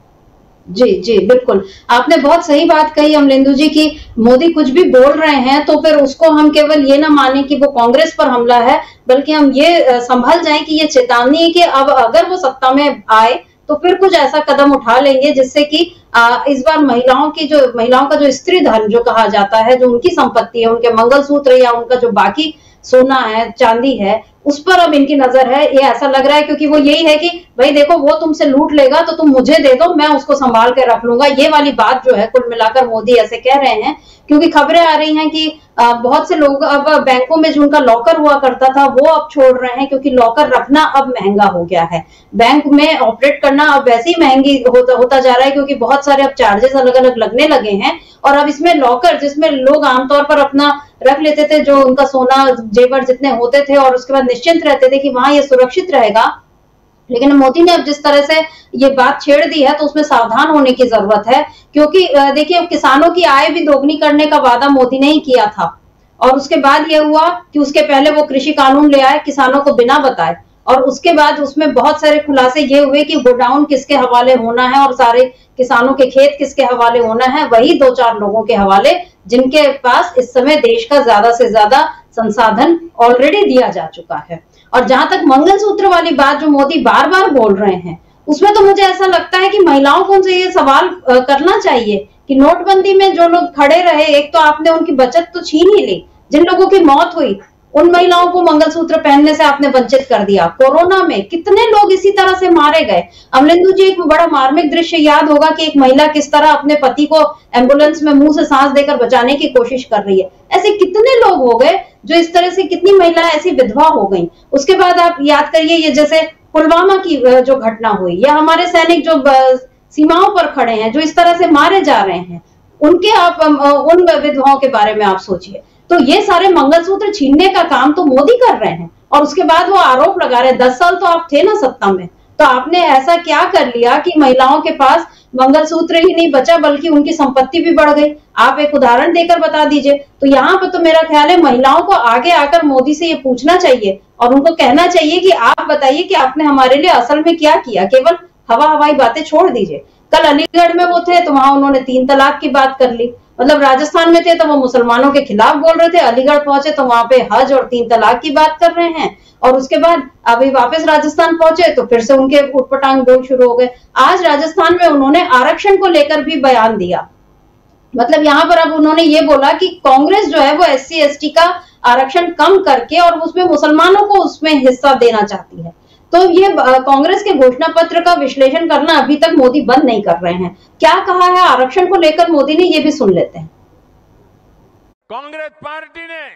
Speaker 1: जी जी बिल्कुल, आपने बहुत सही बात कही अमलेंदु जी की मोदी कुछ भी बोल रहे हैं तो फिर उसको हम केवल ये ना माने कि वो कांग्रेस पर हमला है, बल्कि हम ये संभल जाएं कि ये चेतावनी है कि अब अगर वो सत्ता में आए तो फिर कुछ ऐसा कदम उठा लेंगे जिससे कि इस बार महिलाओं का जो स्त्री धन जो कहा जाता है, जो उनकी संपत्ति है, उनके मंगलसूत्र या उनका जो बाकी सोना है, चांदी है, उस पर अब इनकी नजर है। ये ऐसा लग रहा है क्योंकि वो यही है कि भाई देखो वो तुमसे लूट लेगा तो तुम मुझे दे दो, मैं उसको संभाल के रख लूंगा। ये वाली बात जो है कुल मिलाकर मोदी ऐसे कह रहे हैं क्योंकि खबरें आ रही हैं कि बहुत से लोग अब बैंकों में जो उनका लॉकर हुआ करता था वो अब छोड़ रहे हैं क्योंकि लॉकर रखना अब महंगा हो गया है। बैंक में ऑपरेट करना अब वैसे ही महंगी होता जा रहा है क्योंकि बहुत सारे अब चार्जेस अलग अलग लगने लगे हैं। और अब इसमें लॉकर जिसमें लोग आमतौर पर अपना रख लेते थे जो उनका सोना जेवर जितने होते थे और उसके बाद निश्चिंत रहते थे कि वहां ये सुरक्षित रहेगा, लेकिन मोदी ने अब जिस तरह से ये बात छेड़ दी है तो उसमें सावधान होने की जरूरत है क्योंकि देखिए किसानों की आय भी दोगुनी करने का वादा मोदी ने ही किया था और उसके बाद ये हुआ कि उसके पहले वो कृषि कानून ले आए किसानों को बिना बताए और उसके बाद उसमें बहुत सारे खुलासे ये हुए कि गोडाउन किसके हवाले होना है और सारे किसानों के खेत किसके हवाले होना है, वही 2-4 लोगों के हवाले जिनके पास इस समय देश का ज्यादा से ज्यादा संसाधन ऑलरेडी दिया जा चुका है। और जहां तक मंगलसूत्र वाली बात जो मोदी बार बार बोल रहे हैं, उसमें तो मुझे ऐसा लगता है कि महिलाओं को उनसे ये सवाल करना चाहिए कि नोटबंदी में जो लोग खड़े रहे, एक तो आपने उनकी बचत तो छीन ही ली, जिन लोगों की मौत हुई उन महिलाओं को मंगलसूत्र पहनने से आपने वंचित कर दिया। कोरोना में कितने लोग इसी तरह से मारे गए। अमलेंदु जी, एक बड़ा मार्मिक दृश्य याद होगा कि एक महिला किस तरह अपने पति को एम्बुलेंस में मुंह से सांस देकर बचाने की कोशिश कर रही है। ऐसे कितने लोग हो गए जो इस तरह से, कितनी महिलाएं ऐसी विधवा हो गई। उसके बाद आप याद करिए ये जैसे पुलवामा की जो घटना हुई, या हमारे सैनिक जो सीमाओं पर खड़े हैं जो इस तरह से मारे जा रहे हैं, उनके आप उन विधवाओं के बारे में आप सोचिए। तो ये सारे मंगलसूत्र छीनने का काम तो मोदी कर रहे हैं और उसके बाद वो आरोप लगा रहे हैं 10 साल तो आप थे ना सत्ता में, तो आपने ऐसा क्या कर लिया कि महिलाओं के पास मंगलसूत्र ही नहीं बचा बल्कि उनकी संपत्ति भी बढ़ गई। आप एक उदाहरण देकर बता दीजिए। तो यहाँ पर तो मेरा ख्याल है महिलाओं को आगे आकर मोदी से ये पूछना चाहिए और उनको कहना चाहिए कि आप बताइए कि आपने हमारे लिए असल में क्या किया। केवल हवाई बातें छोड़ दीजिए। कल अलीगढ़ में वो थे तो वहां उन्होंने 3 तलाक की बात कर ली। मतलब राजस्थान में थे तो वो मुसलमानों के खिलाफ बोल रहे थे, अलीगढ़ पहुंचे तो वहां पे हज और 3 तलाक की बात कर रहे हैं, और उसके बाद अभी वापस राजस्थान पहुंचे तो फिर से उनके उटपटांग बोल शुरू हो गए। आज राजस्थान में उन्होंने आरक्षण को लेकर भी बयान दिया। मतलब यहाँ पर अब उन्होंने ये बोला कि कांग्रेस जो है वो SC ST का आरक्षण कम करके और उसमें मुसलमानों को उसमें हिस्सा देना चाहती है। तो ये कांग्रेस के घोषणा पत्र का विश्लेषण करना अभी तक मोदी बंद नहीं कर रहे हैं। क्या कहा है आरक्षण को लेकर मोदी ने, ये भी सुन लेते हैं।
Speaker 2: कांग्रेस पार्टी ने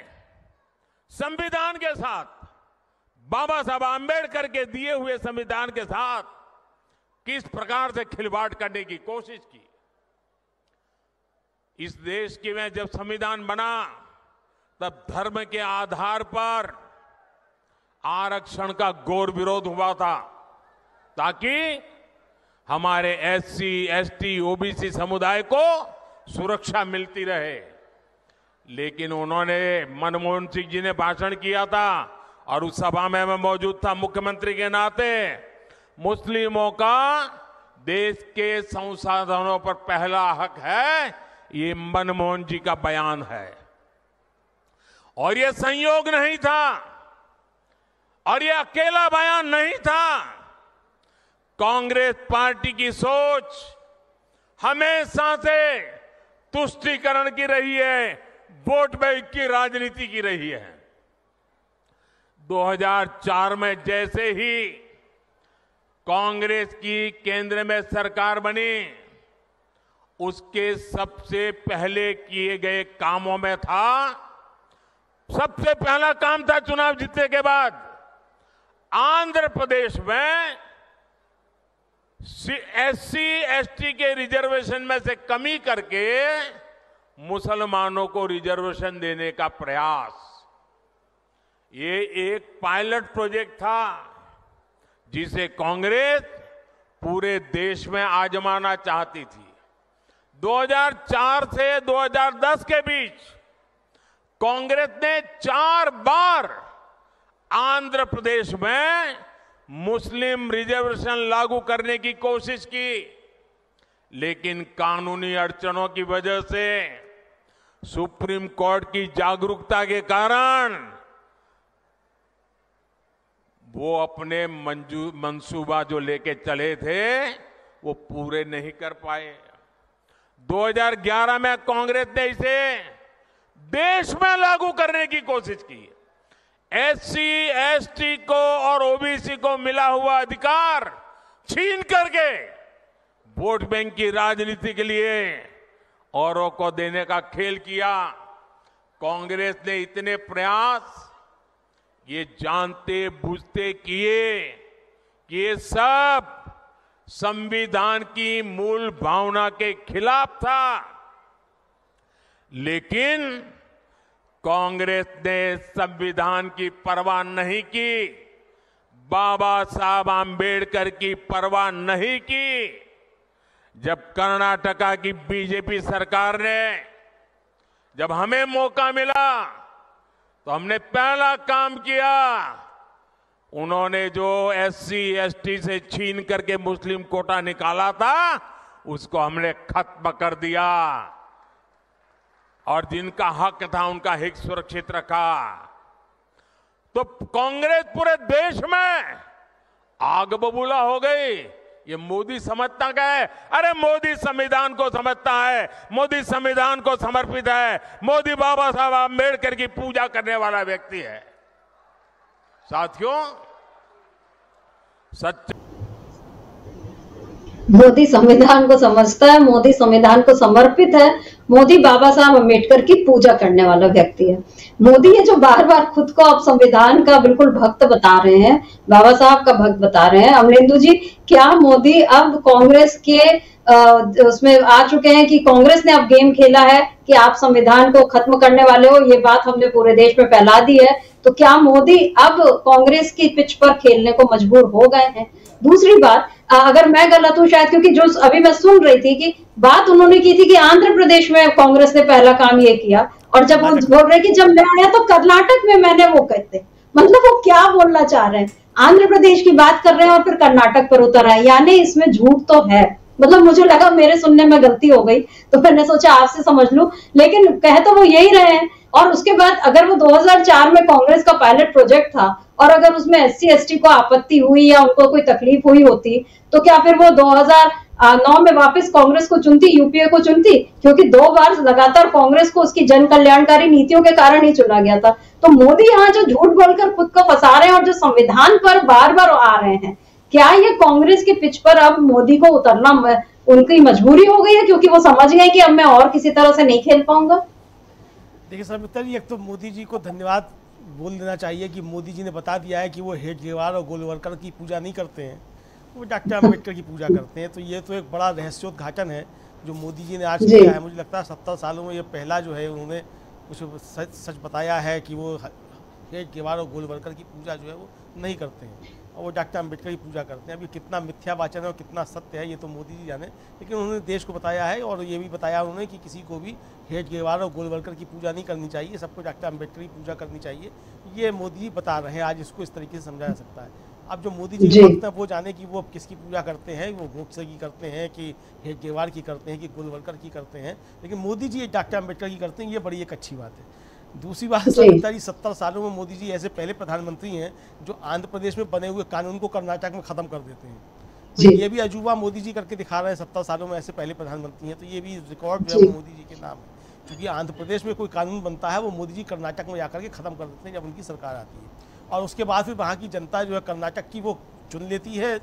Speaker 2: संविधान के साथ, बाबा साहब आंबेडकर के दिए हुए संविधान के साथ किस प्रकार से खिलवाड़ करने की कोशिश की। इस देश के में जब संविधान बना तब धर्म के आधार पर आरक्षण का घोर विरोध हुआ था ताकि हमारे SC ST OBC समुदाय को सुरक्षा मिलती रहे। लेकिन उन्होंने, मनमोहन सिंह जी ने भाषण किया था और उस सभा में मैं मौजूद था मुख्यमंत्री के नाते, मुस्लिमों का देश के संसाधनों पर पहला हक है, ये मनमोहन जी का बयान है। और ये संयोग नहीं था और ये अकेला बयान नहीं था। कांग्रेस पार्टी की सोच हमेशा से तुष्टीकरण की रही है, वोट बैंक की राजनीति की रही है। 2004 में जैसे ही कांग्रेस की केंद्र में सरकार बनी, उसके सबसे पहले किए गए कामों में था, सबसे पहला काम था चुनाव जीतने के बाद आंध्र प्रदेश में SC ST के रिजर्वेशन में से कमी करके मुसलमानों को रिजर्वेशन देने का प्रयास। ये एक पायलट प्रोजेक्ट था जिसे कांग्रेस पूरे देश में आजमाना चाहती थी। 2004 से 2010 के बीच कांग्रेस ने 4 बार आंध्र प्रदेश में मुस्लिम रिजर्वेशन लागू करने की कोशिश की, लेकिन कानूनी अड़चनों की वजह से, सुप्रीम कोर्ट की जागरूकता के कारण वो अपने मंसूबा जो लेके चले थे वो पूरे नहीं कर पाए। 2011 में कांग्रेस ने इसे देश में लागू करने की कोशिश की। SC ST को और OBC को मिला हुआ अधिकार छीन करके वोट बैंक की राजनीति के लिए औरों को देने का खेल किया। कांग्रेस ने इतने प्रयास ये जानते बूझते किए कि ये सब संविधान की मूल भावना के खिलाफ था, लेकिन कांग्रेस ने संविधान की परवाह नहीं की, बाबा साहब आंबेडकर की परवाह नहीं की। जब कर्नाटका की बीजेपी सरकार ने, जब हमें मौका मिला तो हमने पहला काम किया, उन्होंने जो SC ST से छीन करके मुस्लिम कोटा निकाला था उसको हमने खत्म कर दिया और जिनका हक था उनका हित सुरक्षित रखा। तो कांग्रेस पूरे देश में आग बबूला हो गई। ये मोदी समझता क्या है? अरे मोदी संविधान को समझता है, मोदी संविधान को समर्पित है, मोदी बाबा साहब आंबेडकर की पूजा करने वाला व्यक्ति है। साथियों, सच
Speaker 1: मोदी संविधान को समझता है, मोदी संविधान को समर्पित है, मोदी बाबा साहब अम्बेडकर की पूजा करने वाला व्यक्ति है। मोदी ये जो बार बार खुद को अब संविधान का बिल्कुल भक्त बता रहे हैं, बाबा साहब का भक्त बता रहे हैं, अमरेंदु जी, क्या मोदी अब कांग्रेस के उसमें आ चुके हैं कि कांग्रेस ने अब गेम खेला है कि आप संविधान को खत्म करने वाले हो? ये बात हमने पूरे देश में फैला दी है। तो क्या मोदी अब कांग्रेस की पिच पर खेलने को मजबूर हो गए हैं? दूसरी बात, अगर मैं गलत हूं शायद, क्योंकि जो अभी मैं सुन रही थी कि बात उन्होंने की थी कि आंध्र प्रदेश में कांग्रेस ने पहला काम ये किया, और जब वो बोल रहे कि जब मैं आया तो कर्नाटक में मैंने वो कहते, मतलब वो क्या बोलना चाह रहे हैं? आंध्र प्रदेश की बात कर रहे हैं और फिर कर्नाटक पर उतर आए, यानी इसमें झूठ तो है। मतलब मुझे लगा मेरे सुनने में गलती हो गई, तो मैंने सोचा आपसे समझ लूं, लेकिन कह तो वो यही रहे हैं। और उसके बाद अगर वो 2004 में कांग्रेस का पायलट प्रोजेक्ट था और अगर उसमें SC ST को आपत्ति हुई या उनको कोई तकलीफ हुई होती, तो क्या फिर वो 2009 में वापस कांग्रेस को चुनती, UPA को चुनती? क्योंकि 2 बार लगातार कांग्रेस को उसकी जन कल्याणकारी नीतियों के कारण ही चुना गया था। तो मोदी यहाँ जो झूठ बोलकर खुद को फंसा रहे हैं और जो संविधान पर बार बार आ रहे हैं, क्या ये कांग्रेस के पिच पर अब मोदी को उतरना उनकी मजबूरी हो गई है, क्योंकि वो समझ गए कि अब मैं और किसी तरह से नहीं खेल पाऊंगा?
Speaker 3: देखिए सर मित्तर जी, एक तो मोदी जी को धन्यवाद बोल देना चाहिए कि मोदी जी ने बता दिया है कि वो हेडगेवार और गोलवलकर की पूजा नहीं करते हैं, वो डॉक्टर अम्बेडकर की पूजा करते हैं। तो ये तो एक बड़ा रहस्योद्घाटन है जो मोदी जी ने आज किया है। मुझे लगता है 70 सालों में ये पहला जो है उन्होंने कुछ सच बताया है कि वो हेडगेवार और गोलवलकर की पूजा जो है वो नहीं करते हैं और वो डॉक्टर अम्बेडकर की पूजा करते हैं। अभी कितना मिथ्या वाचन है और कितना सत्य है ये तो मोदी जी जाने, लेकिन उन्होंने देश को बताया है और ये भी बताया उन्होंने कि किसी को भी हेडगेवार और गोलवलकर की पूजा नहीं करनी चाहिए, सबको डॉक्टर अम्बेडकर की पूजा करनी चाहिए। ये मोदी जी बता रहे हैं, आज इसको इस तरीके से समझा जा सकता है। अब जो मोदी जी वक्त है वो जाने कि वो किसकी पूजा करते हैं, वो गोडसे की करते हैं कि हेडगेवार की करते हैं कि गोलवलकर की करते हैं, लेकिन मोदी जी डॉक्टर अम्बेडकर की करते हैं, ये बड़ी एक अच्छी बात है। दूसरी बात, 70 सालों में मोदी जी ऐसे पहले प्रधानमंत्री हैं जो आंध्र प्रदेश में बने हुए कानून को कर्नाटक में खत्म कर देते हैं। तो ये भी अजूबा मोदी जी करके दिखा रहे हैं, 70 सालों में ऐसे पहले प्रधानमंत्री हैं। तो ये भी रिकॉर्ड जो है मोदी जी के नाम है, क्योंकि आंध्र प्रदेश में कोई कानून बनता है वो मोदी जी कर्नाटक में जाकर के खत्म कर देते हैं जब उनकी सरकार आती है, और उसके बाद फिर वहाँ की जनता जो है कर्नाटक की वो चुन लेती है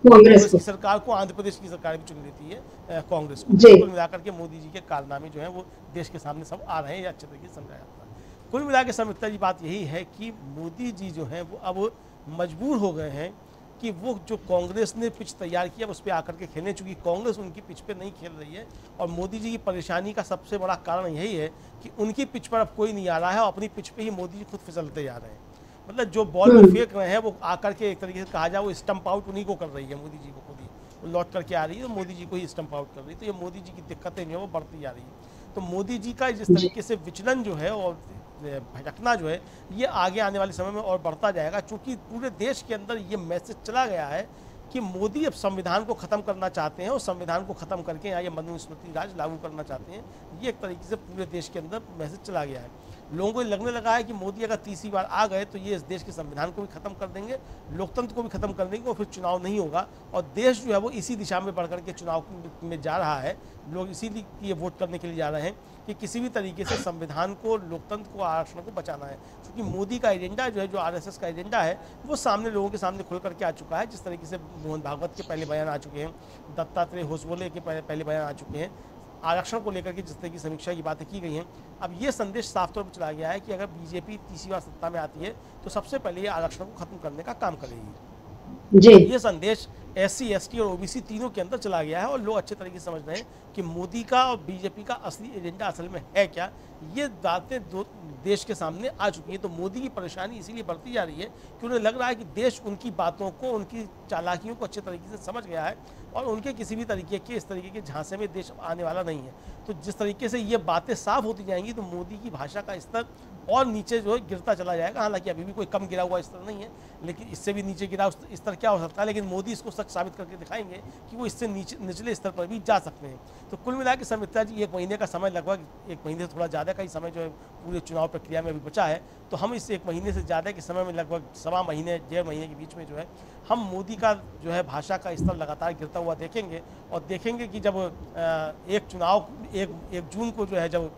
Speaker 3: कांग्रेस की सरकार को, आंध्र प्रदेश की सरकार भी चुन लेती है कांग्रेस को। कुल मिलाकर के मोदी जी के कारनामे जो हैं वो देश के सामने सब आ रहे हैं, ये अच्छे तरीके से समझाया जाता है। कुल मिलाकर समिता जी बात यही है कि मोदी जी जो हैं वो अब मजबूर हो गए हैं कि वो जो कांग्रेस ने पिच तैयार किया उस पर आकर के खेलें, चूँकि कांग्रेस उनकी पिच पे नहीं खेल रही है। और मोदी जी की परेशानी का सबसे बड़ा कारण यही है कि उनकी पिच पर अब कोई नहीं आ रहा है और अपनी पिच पे ही मोदी जी खुद फिसलते जा रहे हैं। मतलब जो बॉल वो फेंक रहे हैं वो आकर के एक तरीके से कहा जाए वो स्टंप आउट उन्हीं को कर रही है, मोदी जी को खुद ही वो लौट करके आ रही है तो मोदी जी को ही स्टंप आउट कर रही है। तो ये मोदी जी की दिक्कतें जो है वो बढ़ती जा रही है। तो मोदी जी का जिस तरीके से विचलन जो है और भटकना जो है ये आगे आने वाले समय में और बढ़ता जाएगा, क्योंकि पूरे देश के अंदर ये मैसेज चला गया है कि मोदी अब संविधान को ख़त्म करना चाहते हैं और संविधान को ख़त्म करके यहाँ ये मनुस्मृति राज लागू करना चाहते हैं। ये एक तरीके से पूरे देश के अंदर मैसेज चला गया है। लोगों को लगने लगा है कि मोदी अगर तीसरी बार आ गए तो ये इस देश के संविधान को भी ख़त्म कर देंगे, लोकतंत्र को भी ख़त्म कर देंगे और फिर चुनाव नहीं होगा। और देश जो है वो इसी दिशा में बढ़ करके चुनाव में जा रहा है। लोग इसीलिए वोट करने के लिए जा रहे हैं कि किसी भी तरीके से संविधान को, लोकतंत्र को, आरक्षण को बचाना है। क्योंकि मोदी का एजेंडा जो है, जो RSS का एजेंडा है, वो सामने लोगों के सामने खुल करके आ चुका है। जिस तरीके से मोहन भागवत के पहले बयान आ चुके हैं, दत्तात्रेय होसबोले के पहले बयान आ चुके हैं, आरक्षण को लेकर के जिस तरह की समीक्षा की बातें की गई हैं। अब ये संदेश साफ तौर पर चला गया है कि अगर बीजेपी तीसरी बार सत्ता में आती है तो सबसे पहले ये आरक्षण को खत्म करने का काम करेगी जी। ये संदेश SC ST और OBC तीनों के अंदर चला गया है और लोग अच्छे तरीके से समझ रहे हैं कि मोदी का और बीजेपी का असली एजेंडा असल में है क्या। ये बातें देश के सामने आ चुकी हैं। तो मोदी की परेशानी इसीलिए बढ़ती जा रही है कि उन्हें लग रहा है कि देश उनकी बातों को, उनकी चालाकियों को अच्छे तरीके से समझ गया है और उनके किसी भी तरीके के इस तरीके के झांसे में देश आने वाला नहीं है। तो जिस तरीके से ये बातें साफ होती जाएंगी तो मोदी की भाषा का स्तर और नीचे जो है गिरता चला जाएगा। हालांकि अभी भी कोई कम गिरा हुआ स्तर नहीं है, लेकिन इससे भी नीचे गिरा स्तर क्या हो सकता है, लेकिन मोदी इसको सच साबित करके दिखाएंगे कि वो इससे निचले स्तर पर भी जा सकते हैं। तो कुल मिला के संमित्रा जी, 1 महीने का समय, लगभग 1 महीने से थोड़ा ज़्यादा का ही समय जो है पूरे चुनाव प्रक्रिया में अभी बचा है। तो हम इस 1 महीने से ज़्यादा के समय में, लगभग 1.25 महीने 1.5 महीने के बीच में जो है हम मोदी का जो है भाषा का स्तर लगातार गिरता हुआ देखेंगे। और देखेंगे कि जब एक चुनाव 1 जून को जो है जब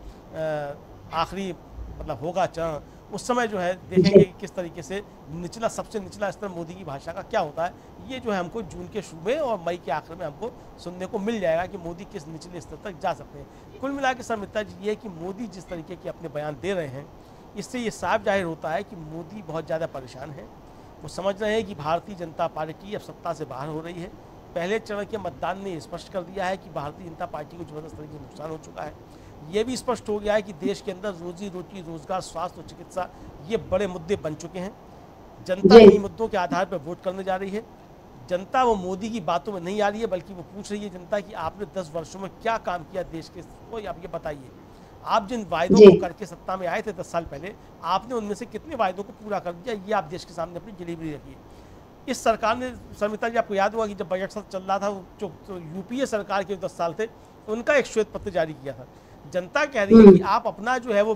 Speaker 3: आखिरी मतलब होगा चरण, उस समय जो है देखेंगे कि किस तरीके से सबसे निचला स्तर मोदी की भाषा का क्या होता है। ये जो है हमको जून के शुरू में और मई के आखिर में हमको सुनने को मिल जाएगा कि मोदी किस निचले स्तर तक जा सकते हैं। कुल मिला के संमित्रा जी, ये कि मोदी जिस तरीके के अपने बयान दे रहे हैं, इससे ये साफ जाहिर होता है कि मोदी बहुत ज़्यादा परेशान है। वो समझ रहे हैं कि भारतीय जनता पार्टी अब सत्ता से बाहर हो रही है। पहले चरण के मतदान ने स्पष्ट कर दिया है कि भारतीय जनता पार्टी को जबरदस्त तरीके से नुकसान हो चुका है। ये भी स्पष्ट हो गया है कि देश के अंदर रोजी रोटी, रोजगार, स्वास्थ्य और चिकित्सा ये बड़े मुद्दे बन चुके हैं। जनता इन मुद्दों के आधार पर वोट करने जा रही है। जनता वो मोदी की बातों में नहीं आ रही है, बल्कि वो पूछ रही है जनता कि आपने 10 वर्षों में क्या काम किया देश के को, आप ये बताइए। आप जिन वायदों को करके सत्ता में आए थे 10 साल पहले, आपने उनमें से कितने वायदों को पूरा कर दिया, ये आप देश के सामने अपनी डिलीवरी रखिए। इस सरकार ने, संमित्रा जी आपको याद होगा कि जब बजट सत्र चल रहा था, जो यूपीए सरकार के 10 साल थे, उनका एक श्वेत पत्र जारी किया था। जनता कह रही है कि आप अपना जो है वो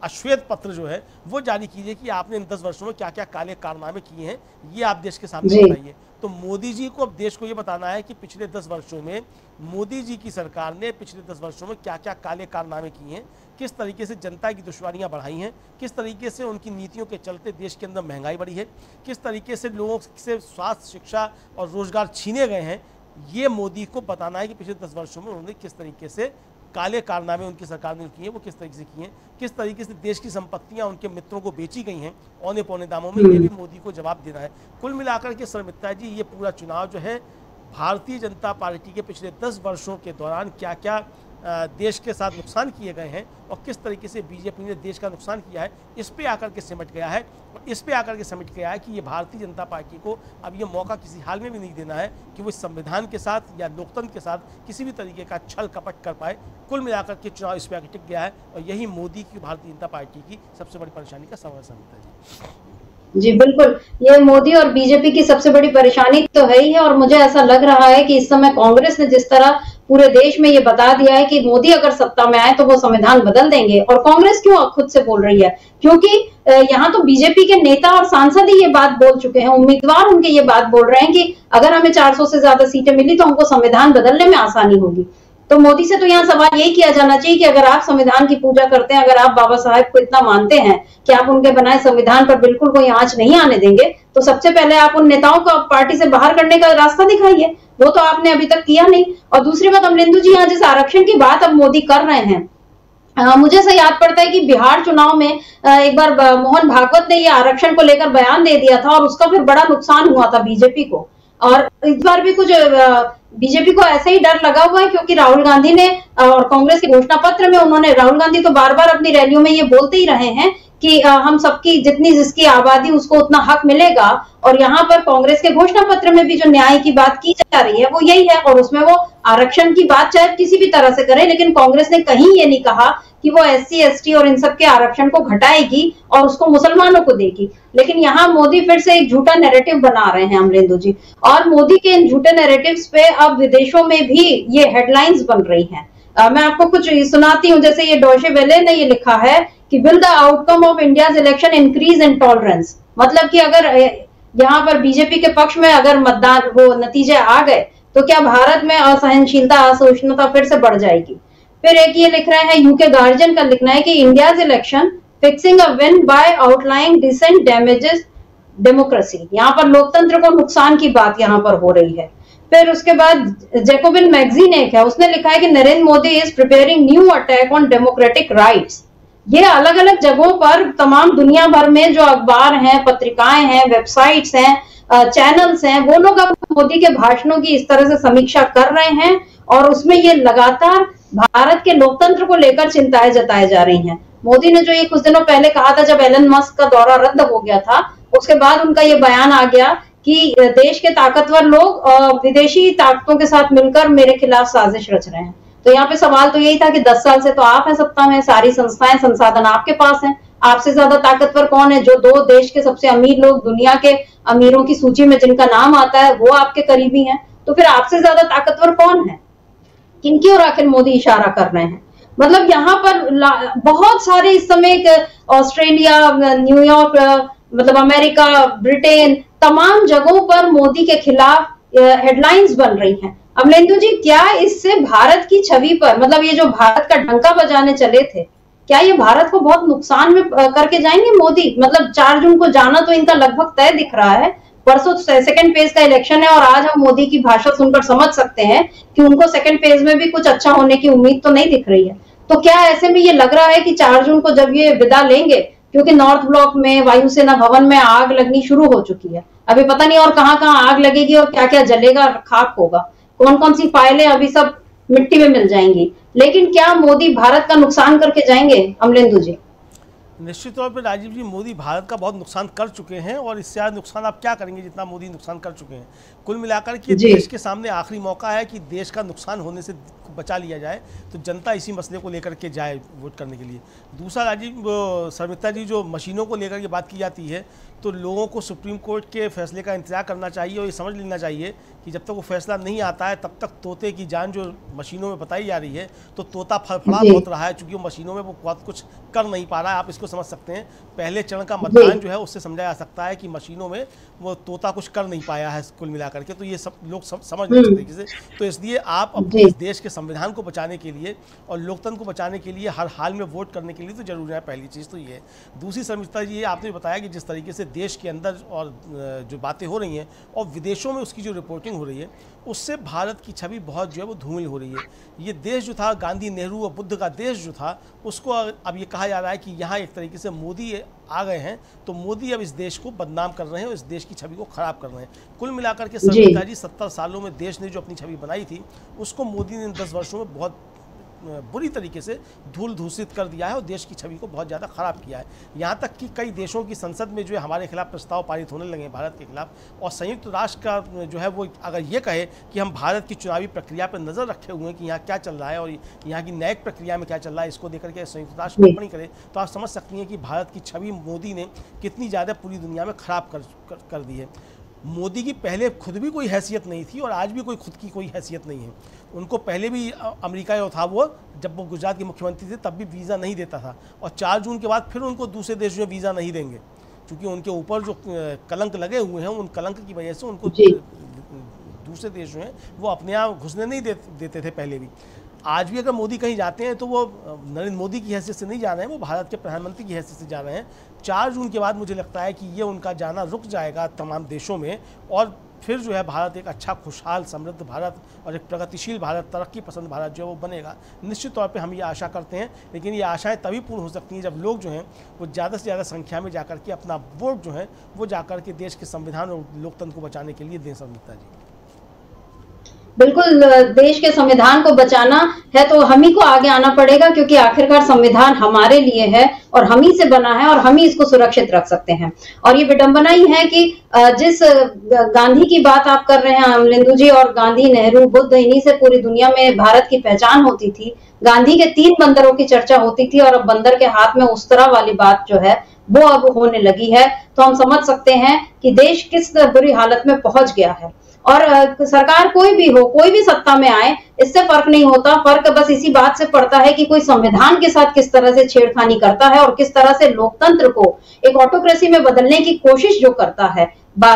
Speaker 3: अश्वेत पत्र जो है वो जारी कीजिए कि आपने इन 10 वर्षों में क्या क्या काले कारनामे किए हैं, ये आप देश के सामने बताइए। तो मोदी जी को अब देश को ये बताना है कि पिछले 10 वर्षों में मोदी जी की सरकार ने पिछले 10 वर्षों में क्या क्या काले कारनामे किए हैं, किस तरीके से जनता की दुश्वारियां बढ़ाई हैं, किस तरीके से उनकी नीतियों के चलते देश के अंदर महंगाई बढ़ी है, किस तरीके से लोगों से स्वास्थ्य, शिक्षा और रोजगार छीने गए हैं। ये मोदी को बताना है कि पिछले 10 वर्षों में उन्होंने किस तरीके से काले कारनामे उनकी सरकार ने किए, वो किस तरीके से किए हैं, किस तरीके से देश की संपत्तियां उनके मित्रों को बेची गई हैं औने पौने दामों में। ये भी मोदी को जवाब देना है। कुल मिलाकर के संमित्रा जी, ये पूरा चुनाव जो है भारतीय जनता पार्टी के पिछले 10 वर्षों के दौरान क्या क्या देश के साथ नुकसान किए गए हैं और किस तरीके से बीजेपी ने देश का नुकसान किया है, इस पे आकर के सिमट गया है। और इस पे आकर के सिमट गया है कि ये भारतीय जनता पार्टी को अब ये मौका किसी हाल में भी नहीं देना है कि वो इस संविधान के साथ या लोकतंत्र के साथ किसी भी तरीके का छल कपट कर पाए। कुल मिलाकर के चुनाव इस पे आकर टिक गया है और यही मोदी की, भारतीय जनता पार्टी की सबसे बड़ी परेशानी का सबब है।
Speaker 1: जी बिल्कुल, ये मोदी और बीजेपी की सबसे बड़ी परेशानी तो है ही है। और मुझे ऐसा लग रहा है कि इस समय कांग्रेस ने जिस तरह पूरे देश में ये बता दिया है कि मोदी अगर सत्ता में आए तो वो संविधान बदल देंगे। और कांग्रेस क्यों खुद से बोल रही है, क्योंकि यहाँ तो बीजेपी के नेता और सांसद ही ये बात बोल चुके हैं, उम्मीदवार उनके ये बात बोल रहे हैं कि अगर हमें 400 से ज्यादा सीटें मिली तो हमको संविधान बदलने में आसानी होगी। तो मोदी से तो यहाँ सवाल यही किया जाना चाहिए कि अगर आप संविधान की पूजा करते हैं, अगर आप बाबा साहेब को इतना मानते हैं कि आप उनके बनाए संविधान पर बिल्कुल कोई आंच नहीं आने देंगे, तो सबसे पहले आप उन नेताओं को पार्टी से बाहर करने का रास्ता दिखाइए। वो तो आपने अभी तक किया नहीं। और दूसरी बात, अमरिंदु जी, यहाँ जिस आरक्षण की बात अब मोदी कर रहे हैं, मुझे से याद पड़ता है कि बिहार चुनाव में एक बार मोहन भागवत ने ये आरक्षण को लेकर बयान दे दिया था और उसका फिर बड़ा नुकसान हुआ था बीजेपी को। और इस बार भी कुछ बीजेपी को ऐसे ही डर लगा हुआ है, क्योंकि राहुल गांधी ने और कांग्रेस के घोषणा पत्र में उन्होंने, राहुल गांधी तो बार बार अपनी रैलियों में ये बोलते ही रहे हैं कि हम सबकी जितनी जिसकी आबादी उसको उतना हक मिलेगा। और यहाँ पर कांग्रेस के घोषणा पत्र में भी जो न्याय की बात की जा रही है वो यही है। और उसमें वो आरक्षण की बात चाहे किसी भी तरह से करे, लेकिन कांग्रेस ने कहीं ये नहीं कहा कि वो SC ST और इन सब के आरक्षण को घटाएगी और उसको मुसलमानों को देगी। लेकिन यहाँ मोदी फिर से एक झूठा नैरेटिव बना रहे हैं अमरिंदु जी। और मोदी के इन झूठे नैरेटिव्स पे अब विदेशों में भी ये हेडलाइंस बन रही हैं। मैं आपको कुछ सुनाती हूँ। जैसे ये डॉचे वेले ने ये लिखा है कि will the outcome of India's election increase in tolerance, मतलब कि अगर यहाँ पर बीजेपी के पक्ष में अगर मतदान वो नतीजे आ गए तो क्या भारत में असहनशीलता, असहिष्णुता फिर से बढ़ जाएगी। फिर एक ये लिख रहे हैं, यूके गार्जियन का लिखना है कि India's election fixing a win by outlining dissent damages democracy. यहाँ पर लोकतंत्र को नुकसान की बात यहाँ पर हो रही है। फिर उसके बाद जैकोबिन मैगजीन एक है, उसने लिखा है कि Narendra Modi is preparing new attack on democratic rights. ये अलग अलग जगहों पर तमाम दुनिया भर में जो अखबार हैं, पत्रिकाएं हैं, वेबसाइट्स हैं, चैनल्स हैं, वो लोग अब मोदी के भाषणों की इस तरह से समीक्षा कर रहे हैं और उसमें ये लगातार भारत के लोकतंत्र को लेकर चिंताएं जताई जा रही हैं। मोदी ने जो ये कुछ दिनों पहले कहा था, जब एलन मस्क का दौरा रद्द हो गया था, उसके बाद उनका ये बयान आ गया कि देश के ताकतवर लोग विदेशी ताकतों के साथ मिलकर मेरे खिलाफ साजिश रच रहे हैं। तो यहाँ पे सवाल तो यही था कि 10 साल से तो आप हैं सत्ता में, सारी संस्थाएं संसाधन आपके पास हैं, आपसे ज्यादा ताकतवर कौन है? जो 2 देश के सबसे अमीर लोग, दुनिया के अमीरों की सूची में जिनका नाम आता है, वो आपके करीबी हैं। तो फिर आपसे ज्यादा ताकतवर कौन है? किनकी ओर आखिर मोदी इशारा कर रहे हैं? मतलब यहाँ पर बहुत सारे इस समय ऑस्ट्रेलिया, न्यूयॉर्क, मतलब अमेरिका, ब्रिटेन, तमाम जगहों पर मोदी के खिलाफ हेडलाइंस बन रही हैं। अमलेंदु जी, क्या इससे भारत की छवि पर, मतलब ये जो भारत का डंका बजाने चले थे, क्या ये भारत को बहुत नुकसान में करके जाएंगे मोदी? मतलब 4 जून को जाना तो इनका लगभग तय दिख रहा है। परसों सेकंड फेज का इलेक्शन है और आज हम मोदी की भाषा सुनकर समझ सकते हैं कि उनको सेकंड फेज में भी कुछ अच्छा होने की उम्मीद तो नहीं दिख रही है। तो क्या ऐसे में ये लग रहा है कि 4 जून को जब ये विदा लेंगे, क्योंकि नॉर्थ ब्लॉक में वायुसेना भवन में आग लगनी शुरू हो चुकी है, अभी पता नहीं और कहां आग लगेगी और क्या क्या जलेगा, खाक होगा, कौन कौन सी फाइलें अभी सब मिट्टी में मिल जाएंगी, लेकिन क्या मोदी भारत का नुकसान करके जाएंगे? अमलेंदु जी,
Speaker 3: निश्चित तौर पर राजीव जी, मोदी भारत का बहुत नुकसान कर चुके हैं और इससे ज्यादा नुकसान आप क्या करेंगे जितना मोदी नुकसान कर चुके हैं। कुल मिलाकर के देश के सामने आखिरी मौका है कि देश का नुकसान होने से बचा लिया जाए, तो जनता इसी मसले को लेकर के जाए वोट करने के लिए। दूसरा राजीव शर्मिष्ठा जी, जो मशीनों को लेकर के बात की जाती है, तो लोगों को सुप्रीम कोर्ट के फैसले का इंतजार करना चाहिए और ये समझ लेना चाहिए कि जब तक वो फैसला नहीं आता है तब तक तोते की जान जो मशीनों में बताई जा रही है, तो तोता फड़फड़ा बहुत रहा है, चूंकि वो मशीनों में वो बहुत कुछ कर नहीं पा रहा है। आप इसको समझ सकते हैं, पहले चरण का मतदान जो है उससे समझा जा सकता है कि मशीनों में वो तोता कुछ कर नहीं पाया है कुल मिलाकर के, तो ये सब लोग समझ नहीं तरीके से। तो इसलिए आप अपने देश के संविधान को बचाने के लिए और लोकतंत्र को बचाने के लिए हर हाल में वोट करने के लिए तो जरूरी है। पहली चीज़ तो ये है। दूसरी शर्मिष्ठा जी, ये आपने बताया कि जिस तरीके से देश के अंदर और जो बातें हो रही हैं और विदेशों में उसकी जो रिपोर्टिंग हो रही है, उससे भारत की छवि बहुत जो है वो धूमिल हो रही है। ये देश जो था, गांधी, नेहरू और बुद्ध का देश जो था, उसको अब ये कहा जा रहा है कि यहाँ एक तरीके से मोदी आ गए हैं, तो मोदी अब इस देश को बदनाम कर रहे हैं और इस देश की छवि को खराब कर रहे हैं। कुल मिलाकर के शर्मिष्ठा जी, 70 सालों में देश ने जो अपनी छवि बनाई थी, उसको मोदी ने 10 वर्षों में बहुत बुरी तरीके से धूल धूसित कर दिया है और देश की छवि को बहुत ज़्यादा ख़राब किया है। यहाँ तक कि कई देशों की संसद में जो है हमारे खिलाफ प्रस्ताव पारित होने लगे भारत के खिलाफ, और संयुक्त राष्ट्र का जो है वो अगर ये कहे कि हम भारत की चुनावी प्रक्रिया पर नज़र रखे हुए हैं कि यहाँ क्या चल रहा है और यहाँ की न्यायिक प्रक्रिया में क्या चल रहा है, इसको देकर के संयुक्त राष्ट्र टिप्पणी करे, तो आप समझ सकती हैं कि भारत की छवि मोदी ने कितनी ज़्यादा पूरी दुनिया में ख़राब कर दी है। मोदी की पहले खुद भी कोई हैसियत नहीं थी और आज भी कोई खुद की कोई हैसियत नहीं है। उनको पहले भी अमेरिका जो था, वो जब वो गुजरात के मुख्यमंत्री थे तब भी वीज़ा नहीं देता था, और 4 जून के बाद फिर उनको दूसरे देश जो वीज़ा नहीं देंगे, क्योंकि उनके ऊपर जो कलंक लगे हुए हैं, उन कलंक की वजह से उनको दूसरे देश जो हैं वो अपने यहाँ घुसने नहीं देते थे पहले भी। आज भी अगर मोदी कहीं जाते हैं तो वो नरेंद्र मोदी की हैसियत से नहीं जा रहे हैं, वो भारत के प्रधानमंत्री की हैसियत से जा रहे हैं। 4 जून के बाद मुझे लगता है कि ये उनका जाना रुक जाएगा तमाम देशों में, और फिर जो है भारत एक अच्छा, खुशहाल, समृद्ध भारत और एक प्रगतिशील भारत, तरक्की पसंद भारत जो है वो बनेगा। निश्चित तौर पे हम ये आशा करते हैं, लेकिन ये आशाएं तभी पूर्ण हो सकती हैं जब लोग जो हैं वो ज़्यादा से ज़्यादा संख्या में जाकर के अपना वोट जो है वो जाकर के देश के संविधान और लोकतंत्र को बचाने के लिए दें। शर्मिष्ठा जी,
Speaker 1: बिल्कुल, देश के संविधान को बचाना है तो हम ही को आगे आना पड़ेगा, क्योंकि आखिरकार संविधान हमारे लिए है और हम ही से बना है और हम ही इसको सुरक्षित रख सकते हैं। और ये विडंबना ही है कि जिस गांधी की बात आप कर रहे हैं अमलेंदु जी, और गांधी, नेहरू, बुद्ध, इन्हीं से पूरी दुनिया में भारत की पहचान होती थी। गांधी के 3 बंदरों की चर्चा होती थी और अब बंदर के हाथ में उस तरह वाली बात जो है वो अब होने लगी है। तो हम समझ सकते हैं कि देश किस बुरी हालत में पहुंच गया है। और सरकार कोई भी हो, कोई भी सत्ता में आए, इससे फर्क नहीं होता। फर्क बस इसी बात से पड़ता है कि कोई संविधान के साथ किस तरह से छेड़खानी करता है और किस तरह से लोकतंत्र को एक ऑटोक्रेसी में बदलने की कोशिश जो करता है।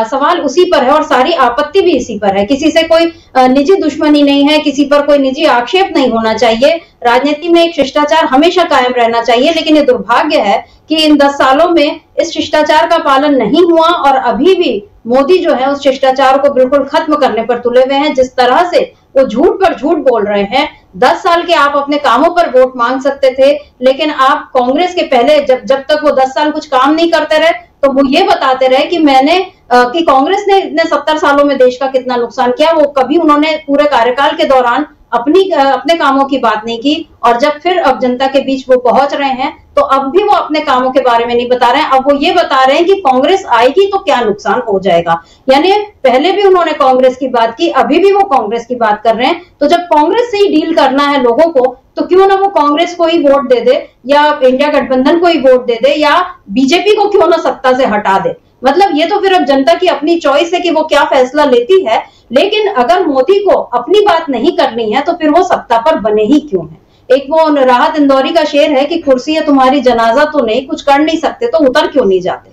Speaker 1: सवाल उसी पर है और सारी आपत्ति भी इसी पर है। किसी से कोई निजी दुश्मनी नहीं है, किसी पर कोई निजी आक्षेप नहीं होना चाहिए। राजनीति में एक शिष्टाचार हमेशा कायम रहना चाहिए, लेकिन ये दुर्भाग्य है कि इन 10 सालों में इस शिष्टाचार का पालन नहीं हुआ और अभी भी मोदी जो है उस शिष्टाचार को बिल्कुल खत्म करने पर तुले हुए हैं। जिस तरह से वो झूठ पर झूठ बोल रहे हैं, 10 साल के आप अपने कामों पर वोट मांग सकते थे, लेकिन आप कांग्रेस के पहले जब तक वो 10 साल कुछ काम नहीं करते रहे तो वो ये बताते रहे कि कांग्रेस ने इतने 70 सालों में देश का कितना नुकसान किया। वो कभी उन्होंने पूरे कार्यकाल के दौरान अपने कामों की बात नहीं की, और जब फिर अब जनता के बीच वो पहुंच रहे हैं तो अब भी वो अपने कामों के बारे में नहीं बता रहे हैं। अब वो ये बता रहे हैं कि कांग्रेस आएगी तो क्या नुकसान हो जाएगा। यानी पहले भी उन्होंने कांग्रेस की बात की, अभी भी वो कांग्रेस की बात कर रहे हैं। तो जब कांग्रेस से ही डील करना है लोगों को, तो क्यों ना वो कांग्रेस को ही वोट दे दे, या इंडिया गठबंधन को ही वोट दे दे, या बीजेपी को क्यों ना सत्ता से हटा दे। मतलब ये तो फिर अब जनता की अपनी चॉइस है कि वो क्या फैसला लेती है। लेकिन अगर मोदी को अपनी बात नहीं करनी है तो फिर वो सत्ता पर बने ही क्यों है। एक वो राहत इंदौरी का शेर है कि कुर्सी है तुम्हारी जनाजा तो नहीं, कुछ कर नहीं सकते तो उतर क्यों नहीं जाते।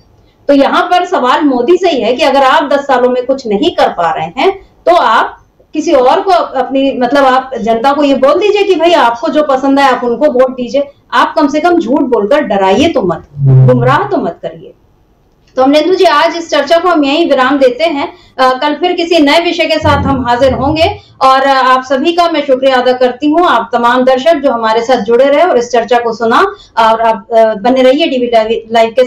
Speaker 1: तो यहाँ पर सवाल मोदी से ही है कि अगर आप 10 सालों में कुछ नहीं कर पा रहे हैं तो आप किसी और को अपनी मतलब आप जनता को ये बोल दीजिए कि भाई आपको जो पसंद है आप उनको वोट दीजिए। आप कम से कम झूठ बोलकर डराइए तो मत, गुमराह तो मत करिए। तो अमलेंदु जी, आज इस चर्चा को हम यहीं विराम देते हैं। कल फिर किसी नए विषय के साथ हम हाजिर होंगे, और आप सभी का मैं शुक्रिया अदा करती हूँ, आप तमाम दर्शक जो हमारे साथ जुड़े रहे और इस चर्चा को सुना। और आप बने रहिए डीवी लाइव के